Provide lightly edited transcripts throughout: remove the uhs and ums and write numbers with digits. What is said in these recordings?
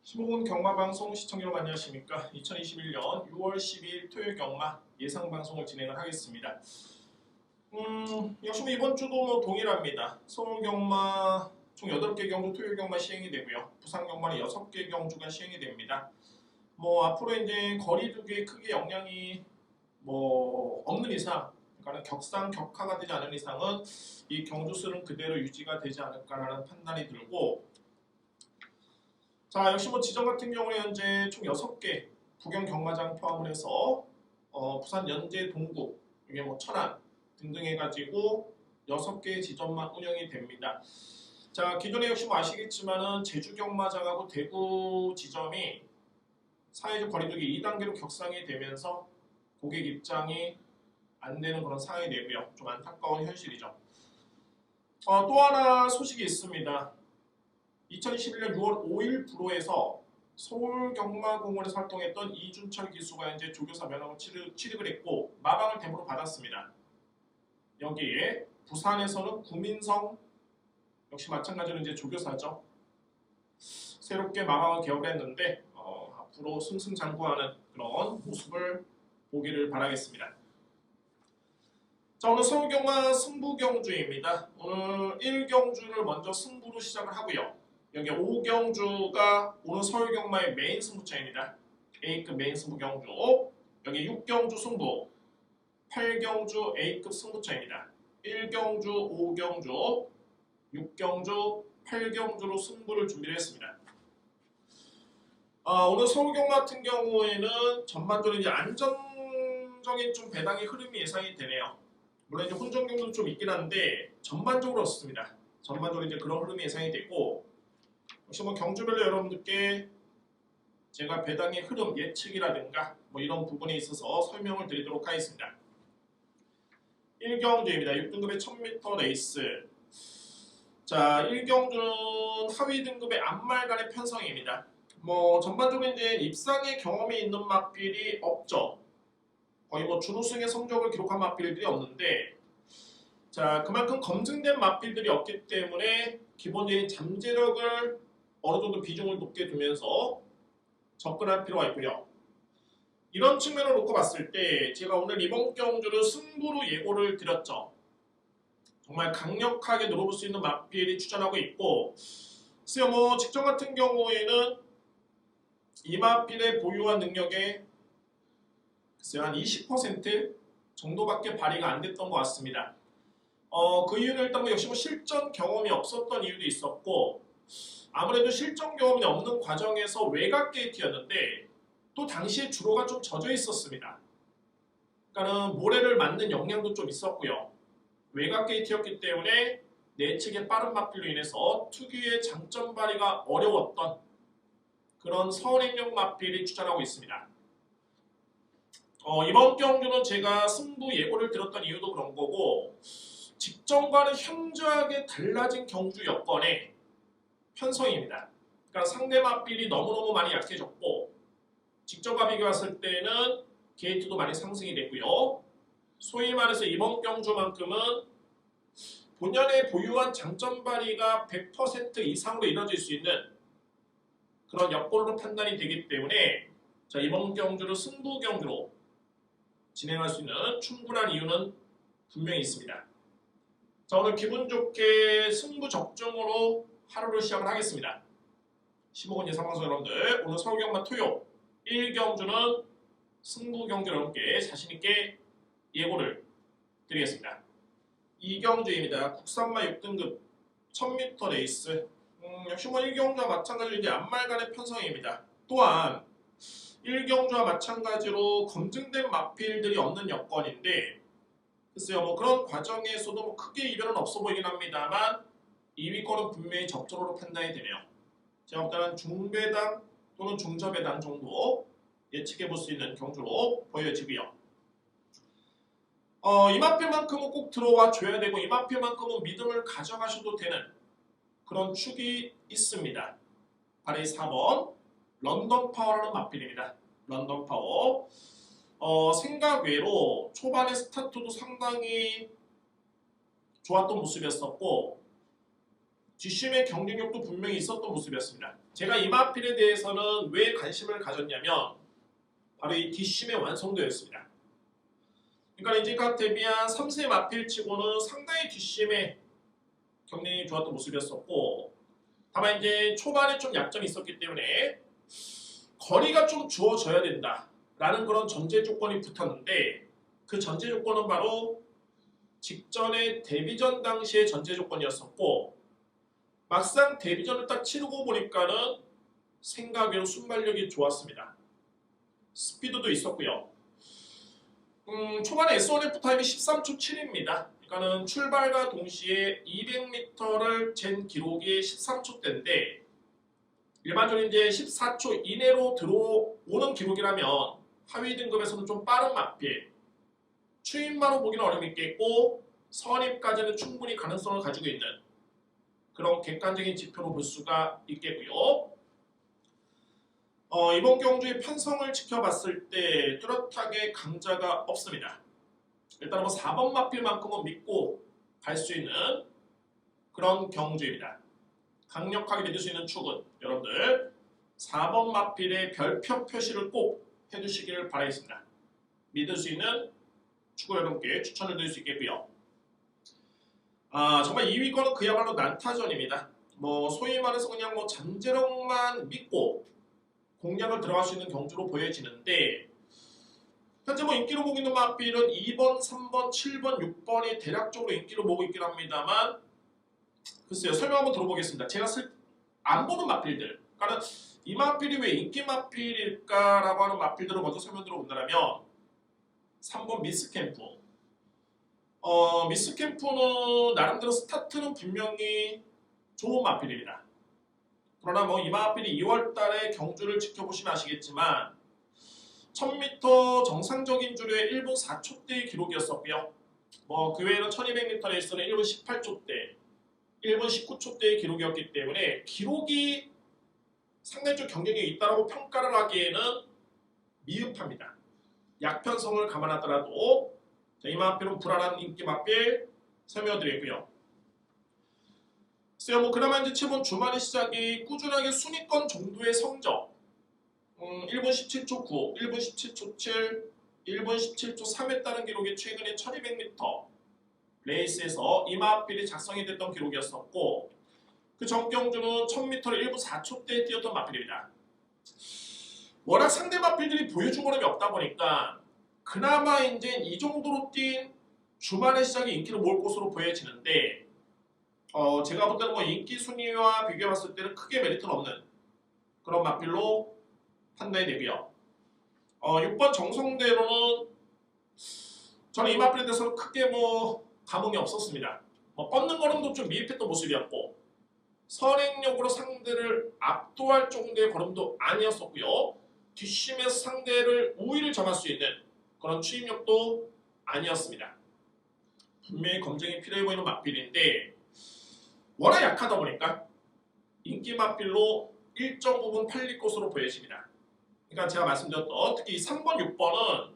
신보은 경마방송 시청자 여러분 안녕하십니까. 2021년 6월 12일 토요일 경마 예상방송을 진행을 하겠습니다. 역시 이번 주도 동일합니다. 서울 경마 총 8개 경주 토요일 경마 시행이 되고요. 부산 경마는 6개 경주가 시행이 됩니다. 앞으로 이제 거리두기에 크게 영향이 없는 이상, 그러니까 격상 격하가 되지 않은 이상은 이 경주 수는 그대로 유지가 되지 않을까라는 판단이 들고, 자, 역시 지점 같은 경우에 현재 총 6개 부경 경마장 포함을 해서 부산 연제 동구, 이게 천안 등등 해가지고 6개의 지점만 운영이 됩니다. 자, 기존에 역시 아시겠지만은 제주 경마장하고 대구 지점이 사회적 거리두기 2단계로 격상이 되면서 고객 입장이 안 되는 그런 상황이 되고요. 좀 안타까운 현실이죠. 또 하나 소식이 있습니다. 2021년 6월 5일 불호에서 서울경마공원에서 활동했던 이준철 기수가 이제 조교사 면허를 취득을 했고 마방을 대부로 받았습니다. 여기에 부산에서는 구민성 역시 마찬가지로 이제 조교사죠. 새롭게 마방을 개업했는데 앞으로 승승장구하는 그런 모습을 보기를 바라겠습니다. 자, 오늘 서울경마 승부경주입니다. 오늘 1경주를 먼저 승부로 시작을 하고요. 여기 5경주가 오늘 서울경마의 메인 승부차입니다. A급 메인 승부 경주. 여기 6경주 승부, 8경주 A급 승부차입니다. 1경주, 5경주, 6경주, 8경주로 승부를 준비를 했습니다. 오늘 서울경마 같은 경우에는 전반적으로 이제 안정적인 좀 배당의 흐름이 예상이 되네요. 물론 이제 혼전 경우도 좀 있긴 한데 전반적으로 없습니다. 전반적으로 이제 그런 흐름이 예상이 되고, 혹시 경주별로 여러분들께 제가 배당의 흐름 예측이라든가 이런 부분에 있어서 설명을 드리도록 하겠습니다. 1경주입니다. 6등급의 1000m 레이스. 자, 1경주는 하위 등급의 앞말간의 편성입니다. 전반적으로 이제 입상의 경험이 있는 막필이 없죠. 거의 준우승의 성적을 기록한 막필들이 없는데, 자, 그만큼 검증된 막필들이 없기 때문에 기본적인 잠재력을 어느 정도 비중을 높게 두면서 접근할 필요가 있고요. 이런 측면을 놓고 봤을 때 제가 오늘 이번 경주를 승부로 예고를 드렸죠. 정말 강력하게 노려볼 수 있는 막필이 추천하고 있고, 글쎄요, 직전 같은 경우에는 이 막필의 보유한 능력에 글쎄요, 한 20% 정도밖에 발휘가 안 됐던 것 같습니다. 그 이유는 일단 역시 실전 경험이 없었던 이유도 있었고, 아무래도 실전 경험이 없는 과정에서 외곽 게이트였는데 또 당시에 주로가 좀 젖어 있었습니다. 그러니까는 모래를 맞는 영향도 좀 있었고요. 외곽 게이트였기 때문에 내측의 빠른 막필로 인해서 특유의 장점 발휘가 어려웠던 그런 선행용 막필이 추천하고 있습니다. 이번 경주는 제가 승부 예고를 들었던 이유도 그런 거고, 직전과는 현저하게 달라진 경주 여건에 편성입니다. 그러니까 상대 막필이 너무너무 많이 약해졌고, 직전과 비교했을 때는 게이트도 많이 상승이 됐고요. 소위 말해서 이번 경주만큼은 본연의 보유한 장점 발휘가 100% 이상으로 이뤄질 수 있는 그런 여건으로 판단이 되기 때문에, 자, 이번 경주를 승부 경주로 진행할 수 있는 충분한 이유는 분명히 있습니다. 자, 오늘 기분 좋게 승부 적중으로 하루를 시작을 하겠습니다. 15분 예상방송 여러분들, 오늘 서울경마 토요 1경주는 승부 경주 여러분께 자신있게 예고를 드리겠습니다. 2경주입니다. 국산마 6등급 1000m 레이스. 역시 1경주와 마찬가지로 이제 앞말간의 편성입니다. 또한 1경주와 마찬가지로 검증된 막필들이 없는 여건인데, 글쎄요, 그런 과정에서도 크게 이변은 없어 보이긴 합니다만 2위권은 분명히 적절으로 판단이 되네요. 제가 볼 때는 중배당 또는 중저배당 정도 예측해 볼 수 있는 경주로 보여지고요. 이 마필만큼은 꼭 들어와 줘야 되고, 이 마필만큼은 믿음을 가져가셔도 되는 그런 축이 있습니다. 바로 이 4번 런던 파워라는 마필입니다. 런던 파워. 생각 외로 초반의 스타트도 상당히 좋았던 모습이었었고, 뒷심의 경쟁력도 분명히 있었던 모습이었습니다. 제가 이마필에 대해서는 왜 관심을 가졌냐면 바로 이 뒷심의 완성도였습니다. 그러니까 이제까지 대비한 3세 마필치고는 상당히 뒷심의 경쟁이 좋았던 모습이었었고, 다만 이제 초반에 좀 약점이 있었기 때문에 거리가 좀 주어져야 된다라는 그런 전제 조건이 붙었는데, 그 전제 조건은 바로 직전에 데뷔전 당시의 전제 조건이었었고, 막상 데뷔전을 딱 치르고 보니까는 생각외로 순발력이 좋았습니다. 스피드도 있었고요. 초반에 S1F 타임이 13초 7입니다. 그러니까는 출발과 동시에 200m를 잰 기록이 13초대인데 일반적으로 이제 14초 이내로 들어오는 기록이라면 하위 등급에서는 좀 빠른 마필, 추임마로 보기는 어려움이 있겠고 선입까지는 충분히 가능성을 가지고 있는 그런 객관적인 지표로 볼 수가 있겠고요. 이번 경주의 편성을 지켜봤을 때 뚜렷하게 강자가 없습니다. 일단 뭐 4번 마필만큼은 믿고 갈 수 있는 그런 경주입니다. 강력하게 믿을 수 있는 축은 여러분들 4번 마필의 별표 표시를 꼭 해두시기를 바라겠습니다. 믿을 수 있는 축구 여러분께 추천을 드릴 수 있겠고요. 정말 2위권은 그야말로 난타전입니다. 소위 말해서 그냥 잠재력만 믿고 공략을 들어갈 수 있는 경주로 보여지는데 현재 인기로 보고 있는 마필은 2번, 3번, 7번, 6번이 대략적으로 인기로 보고 있긴 합니다만 글쎄요, 설명 한번 들어보겠습니다. 제가 안 보는 마필들, 그러니까 이 마필이 왜 인기 마필일까라고 하는 마필들을 먼저 설명 들어본다면 3번 미스캠프. 미스캠프는 나름대로 스타트는 분명히 좋은 마필입니다. 그러나 이 마필이 2월달에 경주를 지켜보시면 아시겠지만 1000m 정상적인 주류의 1분 4초대의 기록이었었고요. 그 외에는 1200m 레이스는 1분 18초대, 1분 19초대의 기록이었기 때문에 기록이 상당히 좀 경쟁력이 있다고 평가를 하기에는 미흡합니다. 약편성을 감안하더라도 이 마필은 불안한 인기 마필 설명드리고요. 글쎄요, 그나마 이제 최근 주말의 시작이 꾸준하게 순위권 정도의 성적 1분 17초 9, 1분 17초 7, 1분 17초 3 했다는 기록이 최근에 1200m 레이스에서 이마필이 작성이 됐던 기록이었었고 그 전경주는 1000m를 1분 4초대에 뛰었던 마필입니다. 워낙 상대 마필들이 보여준 거름이 없다 보니까 그나마 이제 이 정도로 뛴 주말의 시작이 인기를 모을 것으로 보여지는데 제가 볼 때는 인기 순위와 비교해봤을 때는 크게 메리트는 없는 그런 마필로 판단이 되고요. 6번 정성대로는 저는 이 마필에 대해서는 크게 감흥이 없었습니다. 뻗는 걸음도 좀 미흡했던 모습이었고 선행력으로 상대를 압도할 정도의 걸음도 아니었었고요. 뒷심에서 상대를 우위를 점할 수 있는 그런 추임력도 아니었습니다. 분명히 검증이 필요해 보이는 마필인데 워낙 약하다 보니까 인기 마필로 일정 부분 팔릴 것으로 보여집니다. 그러니까 제가 말씀드렸던 특히 3번, 6번은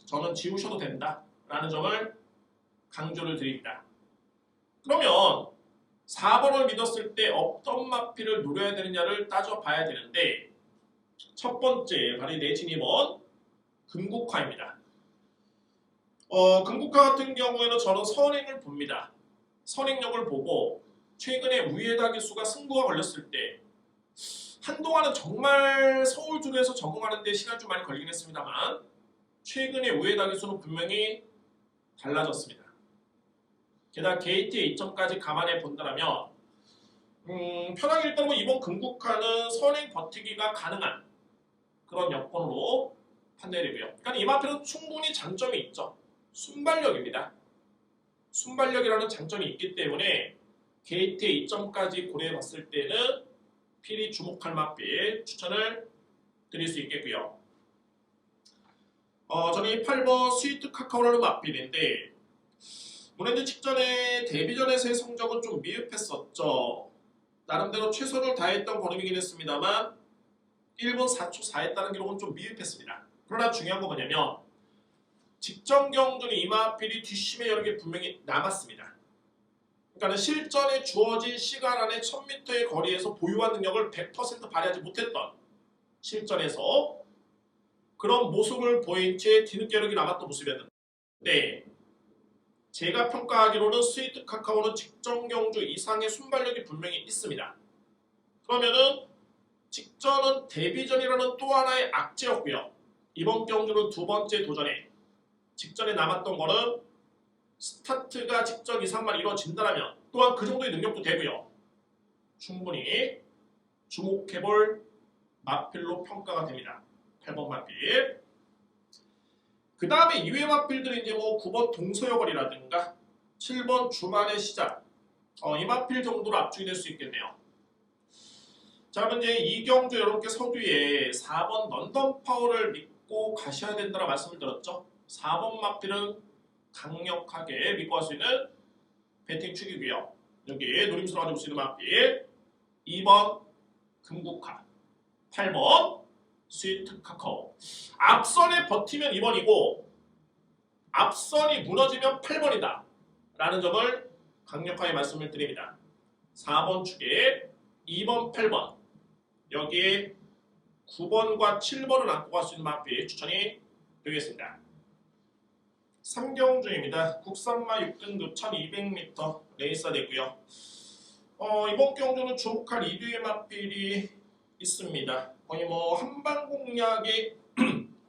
저는 지우셔도 된다라는 점을 강조를 드립니다. 그러면 4번을 믿었을 때 어떤 마필을 노려야 되느냐를 따져봐야 되는데 첫 번째 바로 내진 2번 금국화입니다. 금국화 같은 경우에는 저는 선행을 봅니다. 선행력을 보고 최근에 우에다 기수가 승부가 걸렸을 때 한동안은 정말 서울주로에서 적응하는 데 시간이 좀 많이 걸리긴 했습니다만 최근에 우에다 기수는 분명히 달라졌습니다. 게다가 게이트의 이점까지 감안해 본다면 편하게 일단 이번 금국화는 선행 버티기가 가능한 그런 여건으로 판단이 되고요. 그러니까 이 마필은 충분히 장점이 있죠. 순발력입니다. 순발력이라는 장점이 있기 때문에 게이트의 이점까지 고려해 봤을 때는 필히 주목할 마필 추천을 드릴 수 있겠고요. 저는 이 8번 스위트 카카오라는 마필인데 문현재 직전에 데뷔전에서의 성적은 좀 미흡했었죠. 나름대로 최선을 다했던 걸음이긴 했습니다만 1분 4초 4 했다는 기록은 좀 미흡했습니다. 그러나 중요한 건 뭐냐면 직전 경주는 이 마필이 뒷심에 여러 개 분명히 남았습니다. 그러니까 실전에 주어진 시간 안에 1000m의 거리에서 보유한 능력을 100% 발휘하지 못했던 실전에서 그런 모습을 보인 채 뒤늦게력이 남았던 모습이었는데 제가 평가하기로는 스위트 카카오는 직전 경주 이상의 순발력이 분명히 있습니다. 그러면은 직전은 데뷔전이라는 또 하나의 악재였고요. 이번 경주는 두 번째 도전에 직전에 남았던 거는 스타트가 직전 이상만 이루어진다면 또한 그 정도의 능력도 되고요. 충분히 주목해볼 마필로 평가가 됩니다. 8번 마필. 그 다음에 2회 마필들은 이제 뭐 9번 동서여걸이라든가 7번 주말의 시작 이 마필 정도로 압축이 될 수 있겠네요. 자, 그럼 이제 이 경주 여러분께 서두에 4번 런던 파워를 믿고 가셔야 된다고 말씀을 드렸죠. 4번 마필은 강력하게 믿고 갈 수 있는 배팅 축이고요. 여기 노림수로 가져올 수 있는 마필 2번 금국화 8번 스위트 카카오. 앞선에 버티면 2번이고 앞선이 무너지면 8번이다 라는 점을 강력하게 말씀을 드립니다. 4번 축에 2번, 8번 여기에 9번과 7번을 안고 갈 수 있는 마필 추천이 되겠습니다. 3경주입니다. 국산마 6등급 1200m 레이스가 되고요. 이번 경주는 주목할 2류의 마필이 있습니다. 거의 뭐 한방 공략이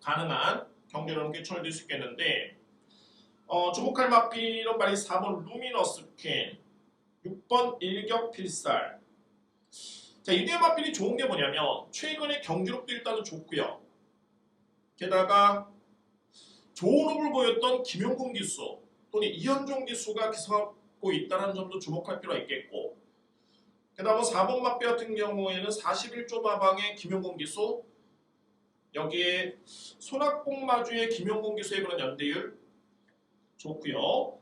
가능한 경주를 추천을 드릴 수 있겠는데 주목할 마필은 말이 4번 루미너스 퀸 6번 일격필살. 자, 이대 마필이 좋은 게 뭐냐면 최근에 경기력도 일단은 좋고요. 게다가 좋은 호흡을 보였던 김용근 기수 또는 이현종 기수가 기승하고 있다는 점도 주목할 필요가 있겠고 게다가 4번 마필 같은 경우에는 41조 마방의 김용근 기수 여기에 손학봉 마주의 김용근 기수의 그런 연대율 좋고요.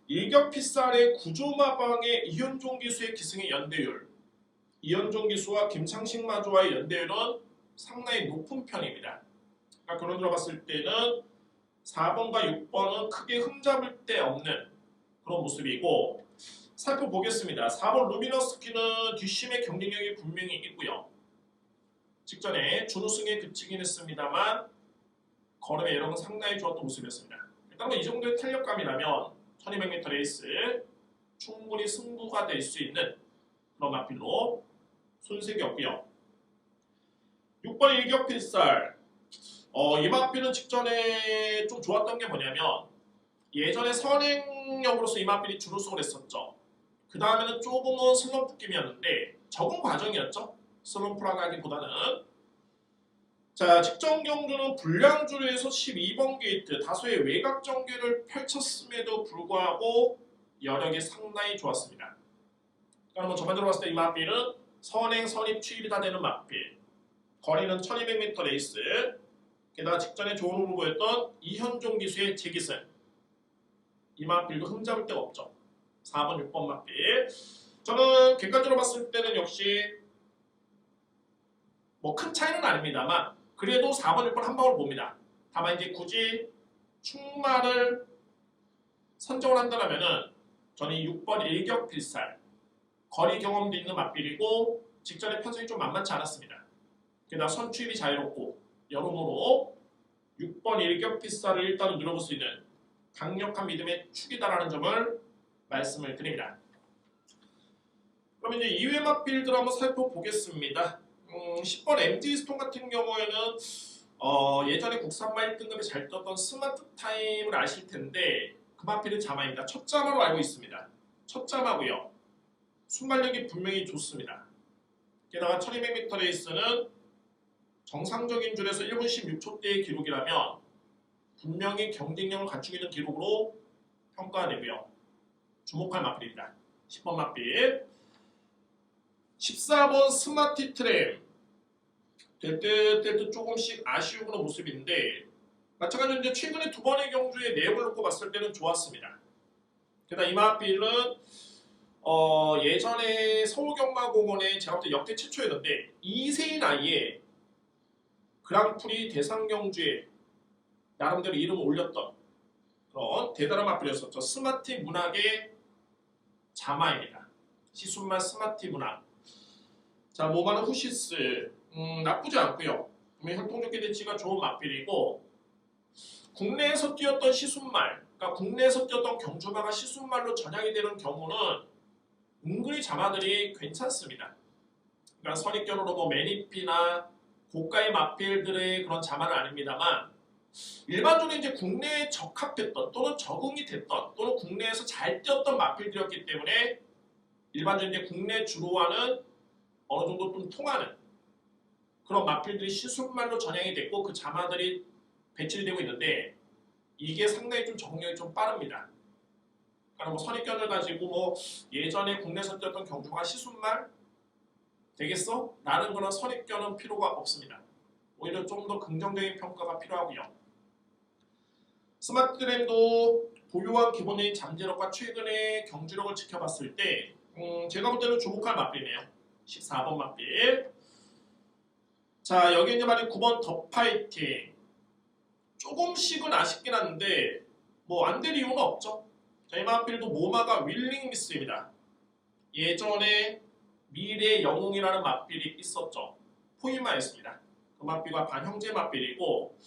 일격필살의 9조 마방의 이현종 기수의 기승의 연대율 이현종 기수와 김창식 마주와의 연대율은 상당히 높은 편입니다. 그러니까 그런 봤을 때는 4번과 6번은 크게 흠잡을 데 없는 그런 모습이고 살펴보겠습니다. 4번 루미너스키는 뒷심의 경쟁력이 분명히 있고요. 직전에 준우승에 그치긴 했습니다만 걸음의 여력은 상당히 좋았던 모습이었습니다. 일단 이 정도의 탄력감이라면 1200m 레이스 충분히 승부가 될 수 있는 그런 마필로 손색이 없고요. 6번 일격필살 이 마필은 직전에 좀 좋았던 게 뭐냐면 예전에 선행력으로서 이 마필이 준우승을 했었죠. 그 다음에는 조금은 슬럼프 느낌이었는데 적응 과정이었죠. 슬럼프라고 하기보다는 자, 직전 경주는 불량주로에서 12번 게이트 다소의 외곽 전개를 펼쳤음에도 불구하고 여력이 상당히 좋았습니다. 그러면 전반적으로 봤을 때 이 마필은 선행, 선입, 추입이 다 되는 마필 거리는 1200m 레이스 게다가 직전에 좋은 호흡을 보였던 이현종 기수의 재기승 이 마필도 흠잡을 데가 없죠. 4번, 6번 마필 저는 객관적으로 봤을 때는 역시 뭐 큰 차이는 아닙니다만 그래도 4번, 6번 한 방울 봅니다. 다만 이제 굳이 충마를 선정을 한다면은 저는 6번 일격필살 거리 경험도 있는 마필이고 직전에 편성이 좀 만만치 않았습니다. 게다가 선추입이 자유롭고 여러모로 6번 일격필살을 일단은 누려볼 수 있는 강력한 믿음의 축이다라는 점을 말씀을 드립니다. 그럼 이제 2회 마필들 한번 살펴보겠습니다. 10번 MT 스톤 같은 경우에는 예전에 국산마 1등급에 잘 떴던 스마트 타임을 아실 텐데 그 마필은 자마입니다. 첫 자마로 알고 있습니다. 첫 자마고요. 순발력이 분명히 좋습니다. 게다가 1200m 레이스는 정상적인 줄에서 1분 16초대의 기록이라면 분명히 경쟁력을 갖추고 있는 기록으로 평가되고요. 주목할 마필입니다. 10번 마필 14번 스마티 트램 될 듯 조금씩 아쉬운 그런 모습인데 마찬가지로 이제 최근에 두 번의 경주의 내용을 놓고 봤을 때는 좋았습니다. 게다가 이 마필은 예전에 서울경마공원에 제가 볼 때 역대 최초였는데 2세의 나이에 그랑프리 대상경주에 나름대로 이름을 올렸던 그런 대단한 마필이었었죠. 스마티 문학의 자마입니다. 시순말 스마티 문학. 자, 모마는 후시스. 나쁘지 않고요. 혈통적 기대치가 좋은 맞필이고 국내에서 뛰었던 시순말, 그러니까 국내에서 뛰었던 경주마가 시순말로 전향이 되는 경우는 은근히 자마들이 괜찮습니다. 그러니까 선입견으로 뭐 매니피나 고가의 맞필들의 그런 자마는 아닙니다만 일반적으로 이제 국내에 적합했던 또는 적응이 됐던 또는 국내에서 잘 뛰었던 맞필들이었기 때문에 일반적으로 이제 국내 주로와는 어느 정도 좀 통하는 그런 맞필들이 시순말로 전향이 됐고 그 자마들이 배출이 되고 있는데 이게 상당히 좀 적응력이 좀 빠릅니다. 그러니까 뭐 선입견을 가지고 뭐 예전에 국내에서 뛰었던 경주가 시순말 되겠어? 라는 그런 선입견은 필요가 없습니다. 오히려 좀 더 긍정적인 평가가 필요하고요. 스마트램도 보유한 기본적인 잠재력과 최근의 경주력을 지켜봤을 때 제가 볼 때는 주목할 맞비네요. 14번 맞비. 자, 여기 이제 말이 9번 더 파이팅. 조금씩은 아쉽긴 한데 뭐 안 될 이유는 없죠. 자, 이 맞비도 모마가 윌링 미스입니다. 예전에 미래 영웅이라는 맞빌이 있었죠. 포이마였습니다. 그 맞빌과 반형제 맞빌이고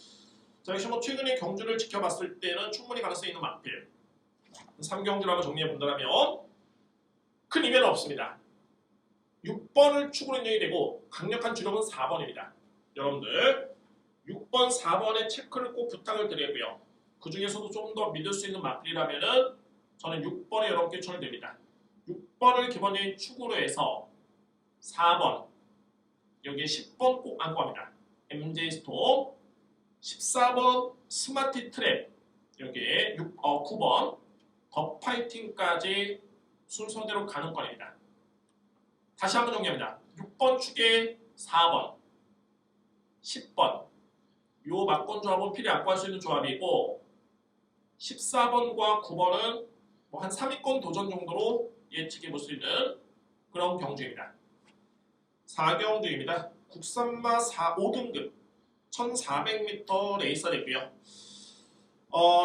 자, 역시 뭐 최근에 경주를 지켜봤을 때는 충분히 가능성이 있는 맞빌. 3경주라고 정리해 본다면 큰 이변은 없습니다. 6번을 축으로 인정이 되고 강력한 주력은 4번입니다. 여러분들 6번, 4번의 체크를 꼭 부탁을 드리고요. 그 중에서도 좀 더 믿을 수 있는 맞빌이라면은 저는 6번에 여러분께 추천드립니다. 6번을 기본적인 축으로 해서 4번 여기에 10번 꼭 안고 갑니다. MJ 스톰 14번 스마티 트랩 여기에 9번 더 파이팅까지 순서대로 가는 건입니다. 다시 한번 정리합니다. 6번 축에 4번 10번 요 막권 조합은 필히 안고 할 수 있는 조합이고 14번과 9번은 뭐 한 3위권 도전 정도로 예측해 볼 수 있는 그런 경주입니다. 4경주입니다. 국산마 5등급 1400m 레이서이고요.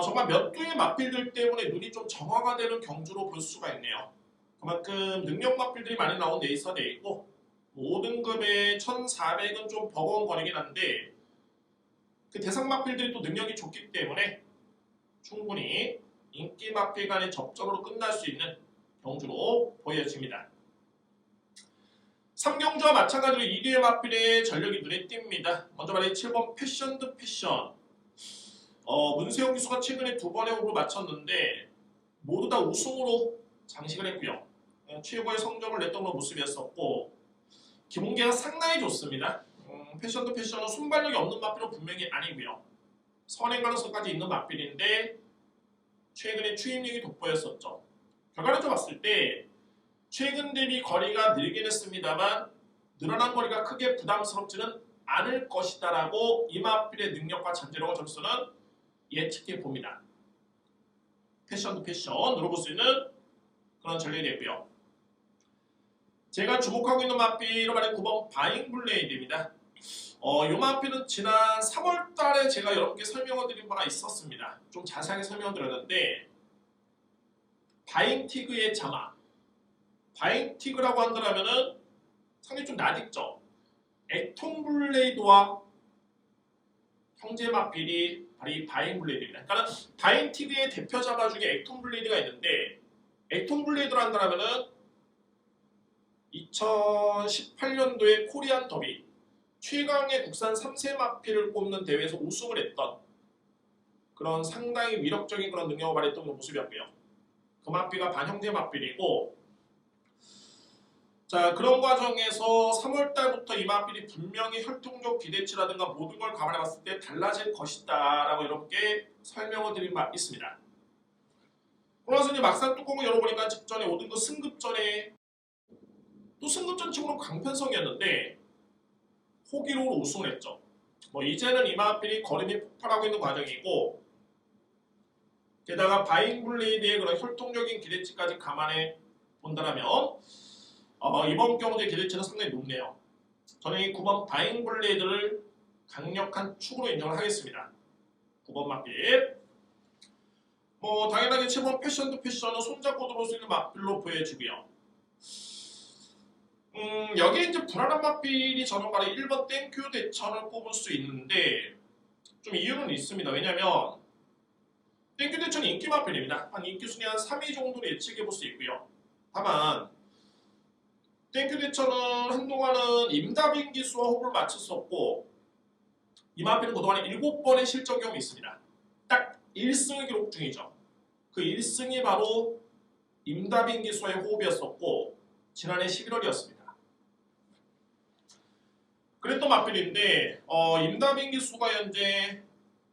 정말 몇 두의 맞필들 때문에 눈이 좀 정화가 되는 경주로 볼 수가 있네요. 그만큼 능력 맞필들이 많이 나온 레이서이고 5등급의 1400은 좀 버거운거리긴 한데 그 대상 맞필들이 또 능력이 좋기 때문에 충분히 인기 맞필 간의 접전으로 끝날 수 있는 경주로 보여집니다. 3경주와 마찬가지로 2개의 맞필의 전력이 눈에 띕니다. 먼저 말해 7번 패션 드 패션. 문세영 기수가 최근에 2번의 호흡을 마쳤는데 모두 다 우승으로 장식을 했고요. 최고의 성적을 냈던 모습이었었고 기본기가 상당히 좋습니다. 패션 드 패션은 순발력이 없는 맞필은 분명히 아니고요. 선행 가능성까지 있는 맞필인데 최근에 추임력이 돋보였었죠. 결과를 봤을 때 최근 대비 거리가 늘긴 했습니다만 늘어난 거리가 크게 부담스럽지는 않을 것이다라고 이 맞필의 능력과 잠재력을 점수는 예측해 봅니다. 패션 드 패션으로 볼 수 있는 그런 전략이 되고요. 제가 주목하고 있는 맞필로 말해 9번 바잉 블레이드입니다. 이 맞필은 지난 3월 달에 제가 여러분께 설명을 드린 바가 있었습니다. 좀 자세하게 설명을 드렸는데 바잉 티그의 자마 바잉 티그라고 한다면은 상당히 좀 낯익죠. 액톤 블레이드와 형제 맞필이 바로 이 바잉 블레이드입니다. 그러니까 바잉 티그의 대표 자마 중에 액톤 블레이드가 있는데 액톤 블레이드로 한다면은 2018년도에 코리안 더비 최강의 국산 3세 마필을 꼽는 대회에서 우승을 했던 그런 상당히 위력적인 그런 능력을 발휘했던 모습이었고요. 그 마필가 반형제 마필이고 자 그런 과정에서 3월달부터 이 마필이 분명히 혈통적 기대치라든가 모든 걸 감안해봤을 때 달라질 것이다 라고 여러분께 설명을 드린 바 있습니다. 그러나서 이제 막상 뚜껑을 열어보니까 직전에 5등급 승급전에 또 승급전 치고는 강편성이었는데 호기로로 우승을 했죠. 뭐 이제는 이 마필이 거림이 폭발하고 있는 과정이고 게다가 바잉 블레이드의 그런 혈통적인 기대치까지 감안해 본다면 이번 경주의 기대치는 상당히 높네요. 저는 이 9번 바잉 블레이드를 강력한 축으로 인정을 하겠습니다. 9번 마필. 당연하게 7번 패션 드 패션은 손잡고 들어올 수 있는 맞빌로 보여지고요. 여기에 이제 불안한 맞빌이 저는 바로 1번 땡큐 대천을 꼽을 수 있는데 좀 이유는 있습니다. 왜냐면 땡큐 대천이 인기 맞빌입니다. 한 인기 순위 한 3위 정도로 예측해 볼 수 있고요. 다만 땡큐 대천은 한동안은 임다빈 기수와 호흡을 맞췄었고 이 맞빌은 그동안에 7번의 실전 경험이 있습니다. 딱 1승을 기록 중이죠. 그 1승이 바로 임다빈 기수와의 호흡이었었고 지난해 11월이었습니다. 그랬던 맞빌인데 임다빈 기수가 현재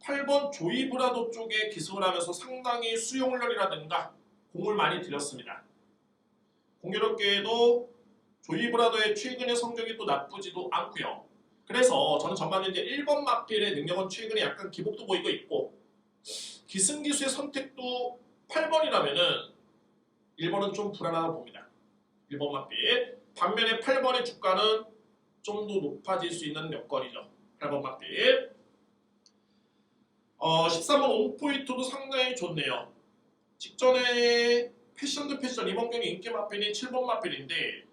8번 조이 브라도 쪽에 기승을 하면서 상당히 수용 훈련이라든가 공을 많이 들였습니다. 공교롭게도 조이 브라도의 최근의 성적이 또 나쁘지도 않고요. 그래서 저는 전반적으로 이제 1번 맞빌의 능력은 최근에 약간 기복도 보이고 있고 기승 기수의 선택도 8번이라면은 1번은 좀 불안하다고 봅니다. 1번 맞빌. 반면에 8번의 주가는 좀 더 높아질 수 있는 여건이죠. 8번 맞빌. 13번 온포인트도 상당히 좋네요. 직전에 패션 드 패션 이번 경기 인기 맞빌인 7번 맞빌인데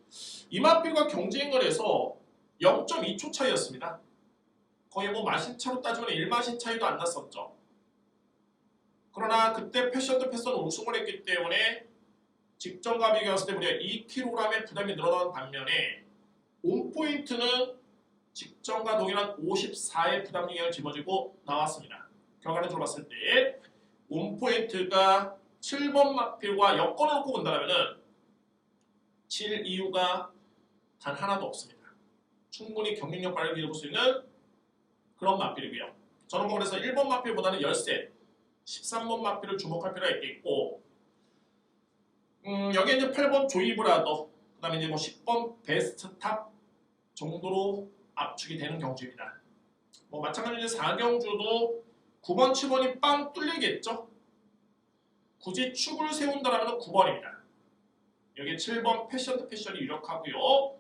이 맞빌과 경쟁을 해서 0.2초 차이였습니다. 거의 뭐 마신차로 따지면 1마신 차이도 안 났었죠. 그러나 그때 패션 드 패션 우승을 했기 때문에 직전 가격이 왔을 때 무려 2kg의 부담이 늘어난 반면에 온포인트는 직전과 동일한 54의 부담 영향을 짊어지고 나왔습니다. 결과를 봤을 때 온포인트가 7번 맞빌과 여건을 놓고 본다면 질 이유가 단 하나도 없습니다. 충분히 경쟁력 발휘를 기울일 수 있는 그런 맞빌이고요. 저는 뭐 그래서 1번 맞빌보다는 열세 13번 맞빌을 주목할 필요가 있겠고 여기에 이제 8번 조이 브라더 그 다음에 이제 뭐 10번 베스트 탑 정도로 압축이 되는 경주입니다. 뭐 마찬가지로 이제 4경주도 9번, 7번이 빵 뚫리겠죠. 굳이 축을 세운다면 9번입니다. 여기 7번 패션 드 패션이 유력하고요.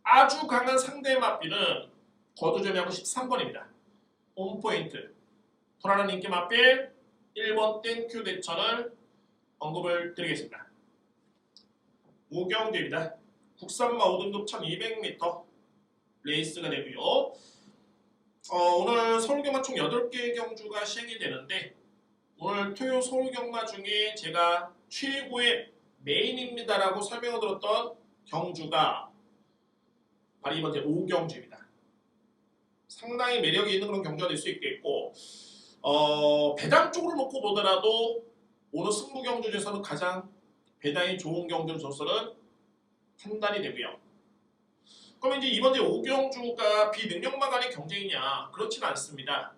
아주 강한 상대 맞빌은 거두절미하고 13번입니다. 홈포인트 불안한 인기 맞빌 1번 땡큐 대천을 언급을 드리겠습니다. 5경주입니다. 국산마 5등급 1200m 레이스가 되고요. 오늘 서울경마 총 8개의 경주가 시행이 되는데 오늘 토요 서울경마 중에 제가 최고의 메인입니다라고 설명을 들었던 경주가 바로 이번 제 5경주입니다. 상당히 매력이 있는 그런 경주가 될 수 있겠고 배당 쪽으로 놓고 보더라도 오늘 승부 경주 중에서는 가장 배당이 좋은 경주로서는 판단이 되고요. 그럼 이제 이번 제 5경주가 비능력만 간의 경쟁이냐? 그렇지는 않습니다.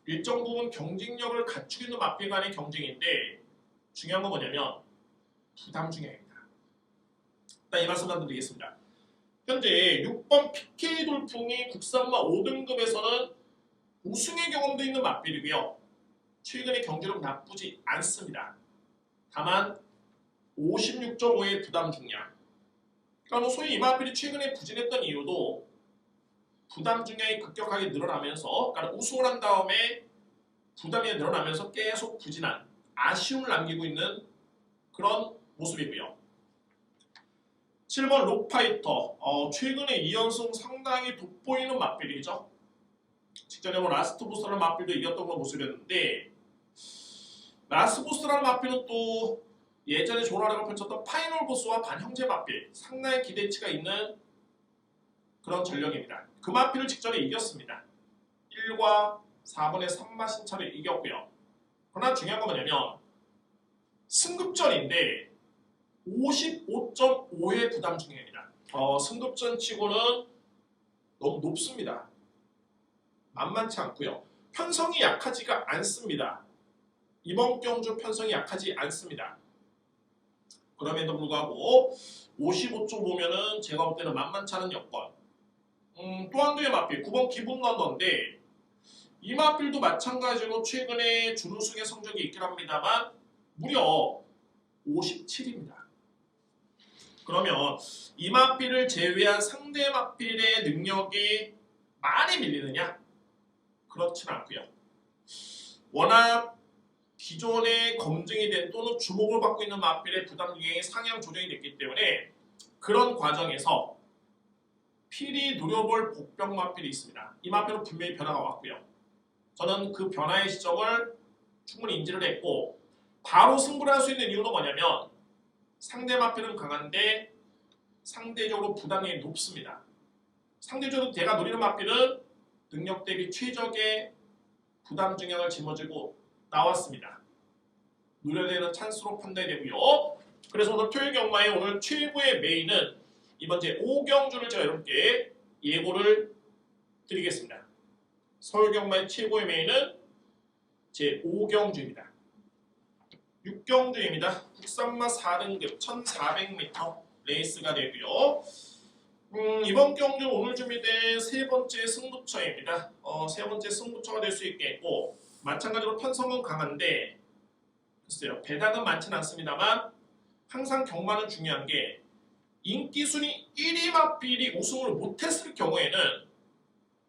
일정 부분 경쟁력을 갖추고 있는 맞빌 간의 경쟁인데 중요한 건 뭐냐면 부담 중요합니다. 일단 이 말씀만 드리겠습니다. 현재 6번 PK 돌풍이 국산마 5등급에서는 우승의 경험도 있는 맞빌이고요. 최근의 경기력 나쁘지 않습니다. 다만 56.5의 부담 중량. 그러니까 소위 이 맞빌이 최근에 부진했던 이유도 부담 중량이 급격하게 늘어나면서 그러니까 우승을 한 다음에 부담이 늘어나면서 계속 부진한 아쉬움을 남기고 있는 그런 모습이고요. 7번 록파이터 최근에 2연승 상당히 돋보이는 맞빌이죠. 직전에 뭐 라스트 보스라는 맞빌도 이겼던 그런 모습이었는데 라스트 보스라는 맞빌은 또 예전에 좋은 활약을 펼쳤던 파이널 보스와 반형제 맞빌 상당히 기대치가 있는 그런 전력입니다. 그 맞빌을 직전에 이겼습니다. 1과 4번의 3마신 차로 이겼고요. 그러나 중요한 건 뭐냐면 승급전인데 55.5의 부담 중량입니다. 승급전 치고는 너무 높습니다. 만만치 않고요. 편성이 약하지가 않습니다. 이번 경주 편성이 약하지 않습니다. 그럼에도 불구하고 55.5면은 제가 볼 때는 만만치 않은 여건. 또 한 개의 맞빌 9번 기분 런던인데 이 맞빌도 마찬가지로 최근에 준우승의 성적이 있긴 합니다만 무려 57입니다. 그러면 이 맞빌을 제외한 상대 맞빌의 능력이 많이 밀리느냐? 그렇진 않고요. 워낙 기존에 검증이 된 또는 주목을 받고 있는 마필의 부담 중량이 상향 조정이 됐기 때문에 그런 과정에서 필히 누려볼 복병 마필이 있습니다. 이 마필은 분명히 변화가 왔고요. 저는 그 변화의 시점을 충분히 인지를 했고 바로 승부를 할 수 있는 이유는 뭐냐면 상대 마필은 강한데 상대적으로 부담이 높습니다. 상대적으로 제가 노리는 마필은 능력 대비 최적의 부담 증량을 짊어지고 나왔습니다. 노려야 되는 찬스로 판단이 되고요. 그래서 오늘 토요일 경마의 오늘 최고의 메인은 이번 제 5경주를 제가 여러분께 예고를 드리겠습니다. 서울 경마의 최고의 메인은 제 5경주입니다. 6경주입니다. 국산마 4등급 1400m 레이스가 되고요. 이번 경주 오늘 준비된 세 번째 승부처입니다. 세 번째 승부처가 될 수 있겠고 마찬가지로 편성은 강한데 글쎄요 배당은 많지는 않습니다만 항상 경마는 중요한 게 인기 순위 1위 마필이 우승을 못했을 경우에는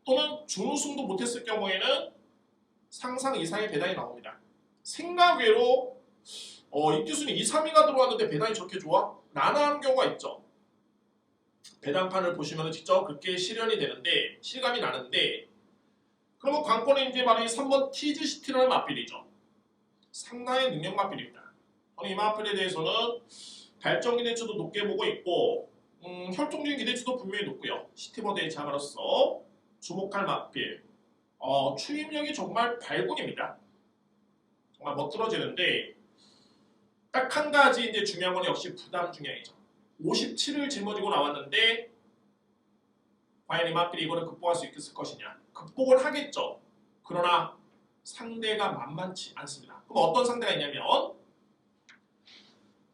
또는 준우승도 못했을 경우에는 상상 이상의 배당이 나옵니다. 생각 외로 인기 순위 2, 3위가 들어왔는데 배당이 저렇게 좋아? 난화하는 경우가 있죠. 배당판을 보시면 직접 그렇게 실현이 되는데 실감이 나는데 그러면 관건은 이제 바로 이 3번 티즈시티라는 마필이죠. 상당히 능력 마필입니다. 저는 이 마필에 대해서는 발전 기대치도 높게 보고 있고 혈통적인 기대치도 분명히 높고요. 시티버드의 자가로서 주목할 마필 추임력이 정말 발군입니다. 정말 멋들어지는데 딱 한 가지 이제 중요한 건 역시 부담 중량이죠. 57을 짊어지고 나왔는데 과연 이 마필이 이거를 극복할 수 있을 것이냐. 극복을 하겠죠. 그러나 상대가 만만치 않습니다. 그럼 어떤 상대가 있냐면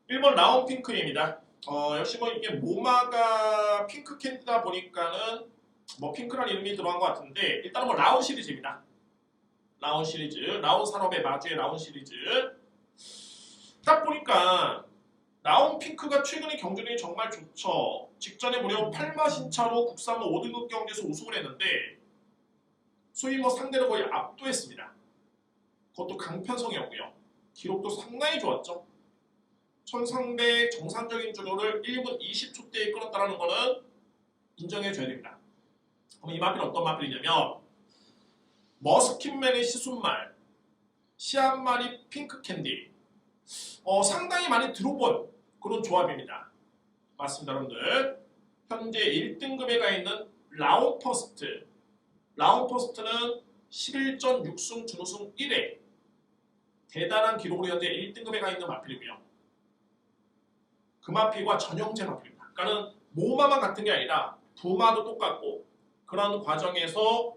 1번 라운핑크입니다. 역시 뭐 이게 모마가 핑크 캔디다 보니까는 뭐 핑크라는 이름이 들어간 것 같은데 일단은 뭐 라운 시리즈입니다. 라운 시리즈, 라운 산업의 마주의 라운 시리즈. 딱 보니까 라운 핑크가 최근에 경쟁력이 정말 좋죠. 직전에 무려 8마 신차로 국산마 5등급 경기에서 우승을 했는데 소위 뭐 상대를 거의 압도했습니다. 그것도 강편성이었고요. 기록도 상당히 좋았죠. 천상배 정상적인 주로를 1분 20초대에 끌었다는 거는 인정해줘야 됩니다. 그럼 이 마필은 어떤 마필이냐면 머스킨맨의 시순말, 시안마리 핑크캔디 상당히 많이 들어본 그런 조합입니다. 맞습니다 여러분들. 현재 1등급에 가 있는 라운퍼스트. 라운퍼스트는 11전 6승 준우승 1회 대단한 기록으로 현재 1등급에 가 있는 마필이고요. 그 마필과 전형제 마필입니다. 그러니까 모마만 같은 게 아니라 부마도 똑같고 그런 과정에서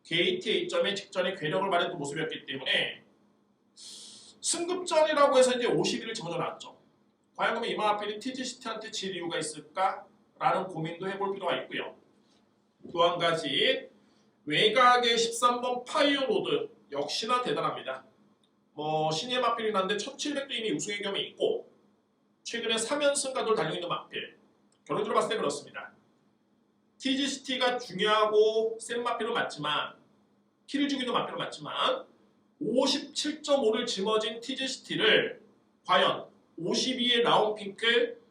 게이트 A점에 직전에 괴력을 발휘했던 모습이었기 때문에 승급전이라고 해서 이제 50일을 집어넣어놨죠. 과연 그러면 이 마필이 티즈시티한테 질 이유가 있을까라는 고민도 해볼 필요가 있고요. 또 한 가지 외곽의 13번 파이어로드 역시나 대단합니다. 뭐 신예 마필이긴 한데 1700도 이미 우승의 경험이 있고 최근에 3연승 가도를 달리고 있는 마필. 결론적으로 봤을 때 그렇습니다. 티즈시티가 중요하고 센 마필은 맞지만 키를 주고 있는 마필은 맞지만 57.5를 짊어진 티즈시티를 과연 52의 라운핑크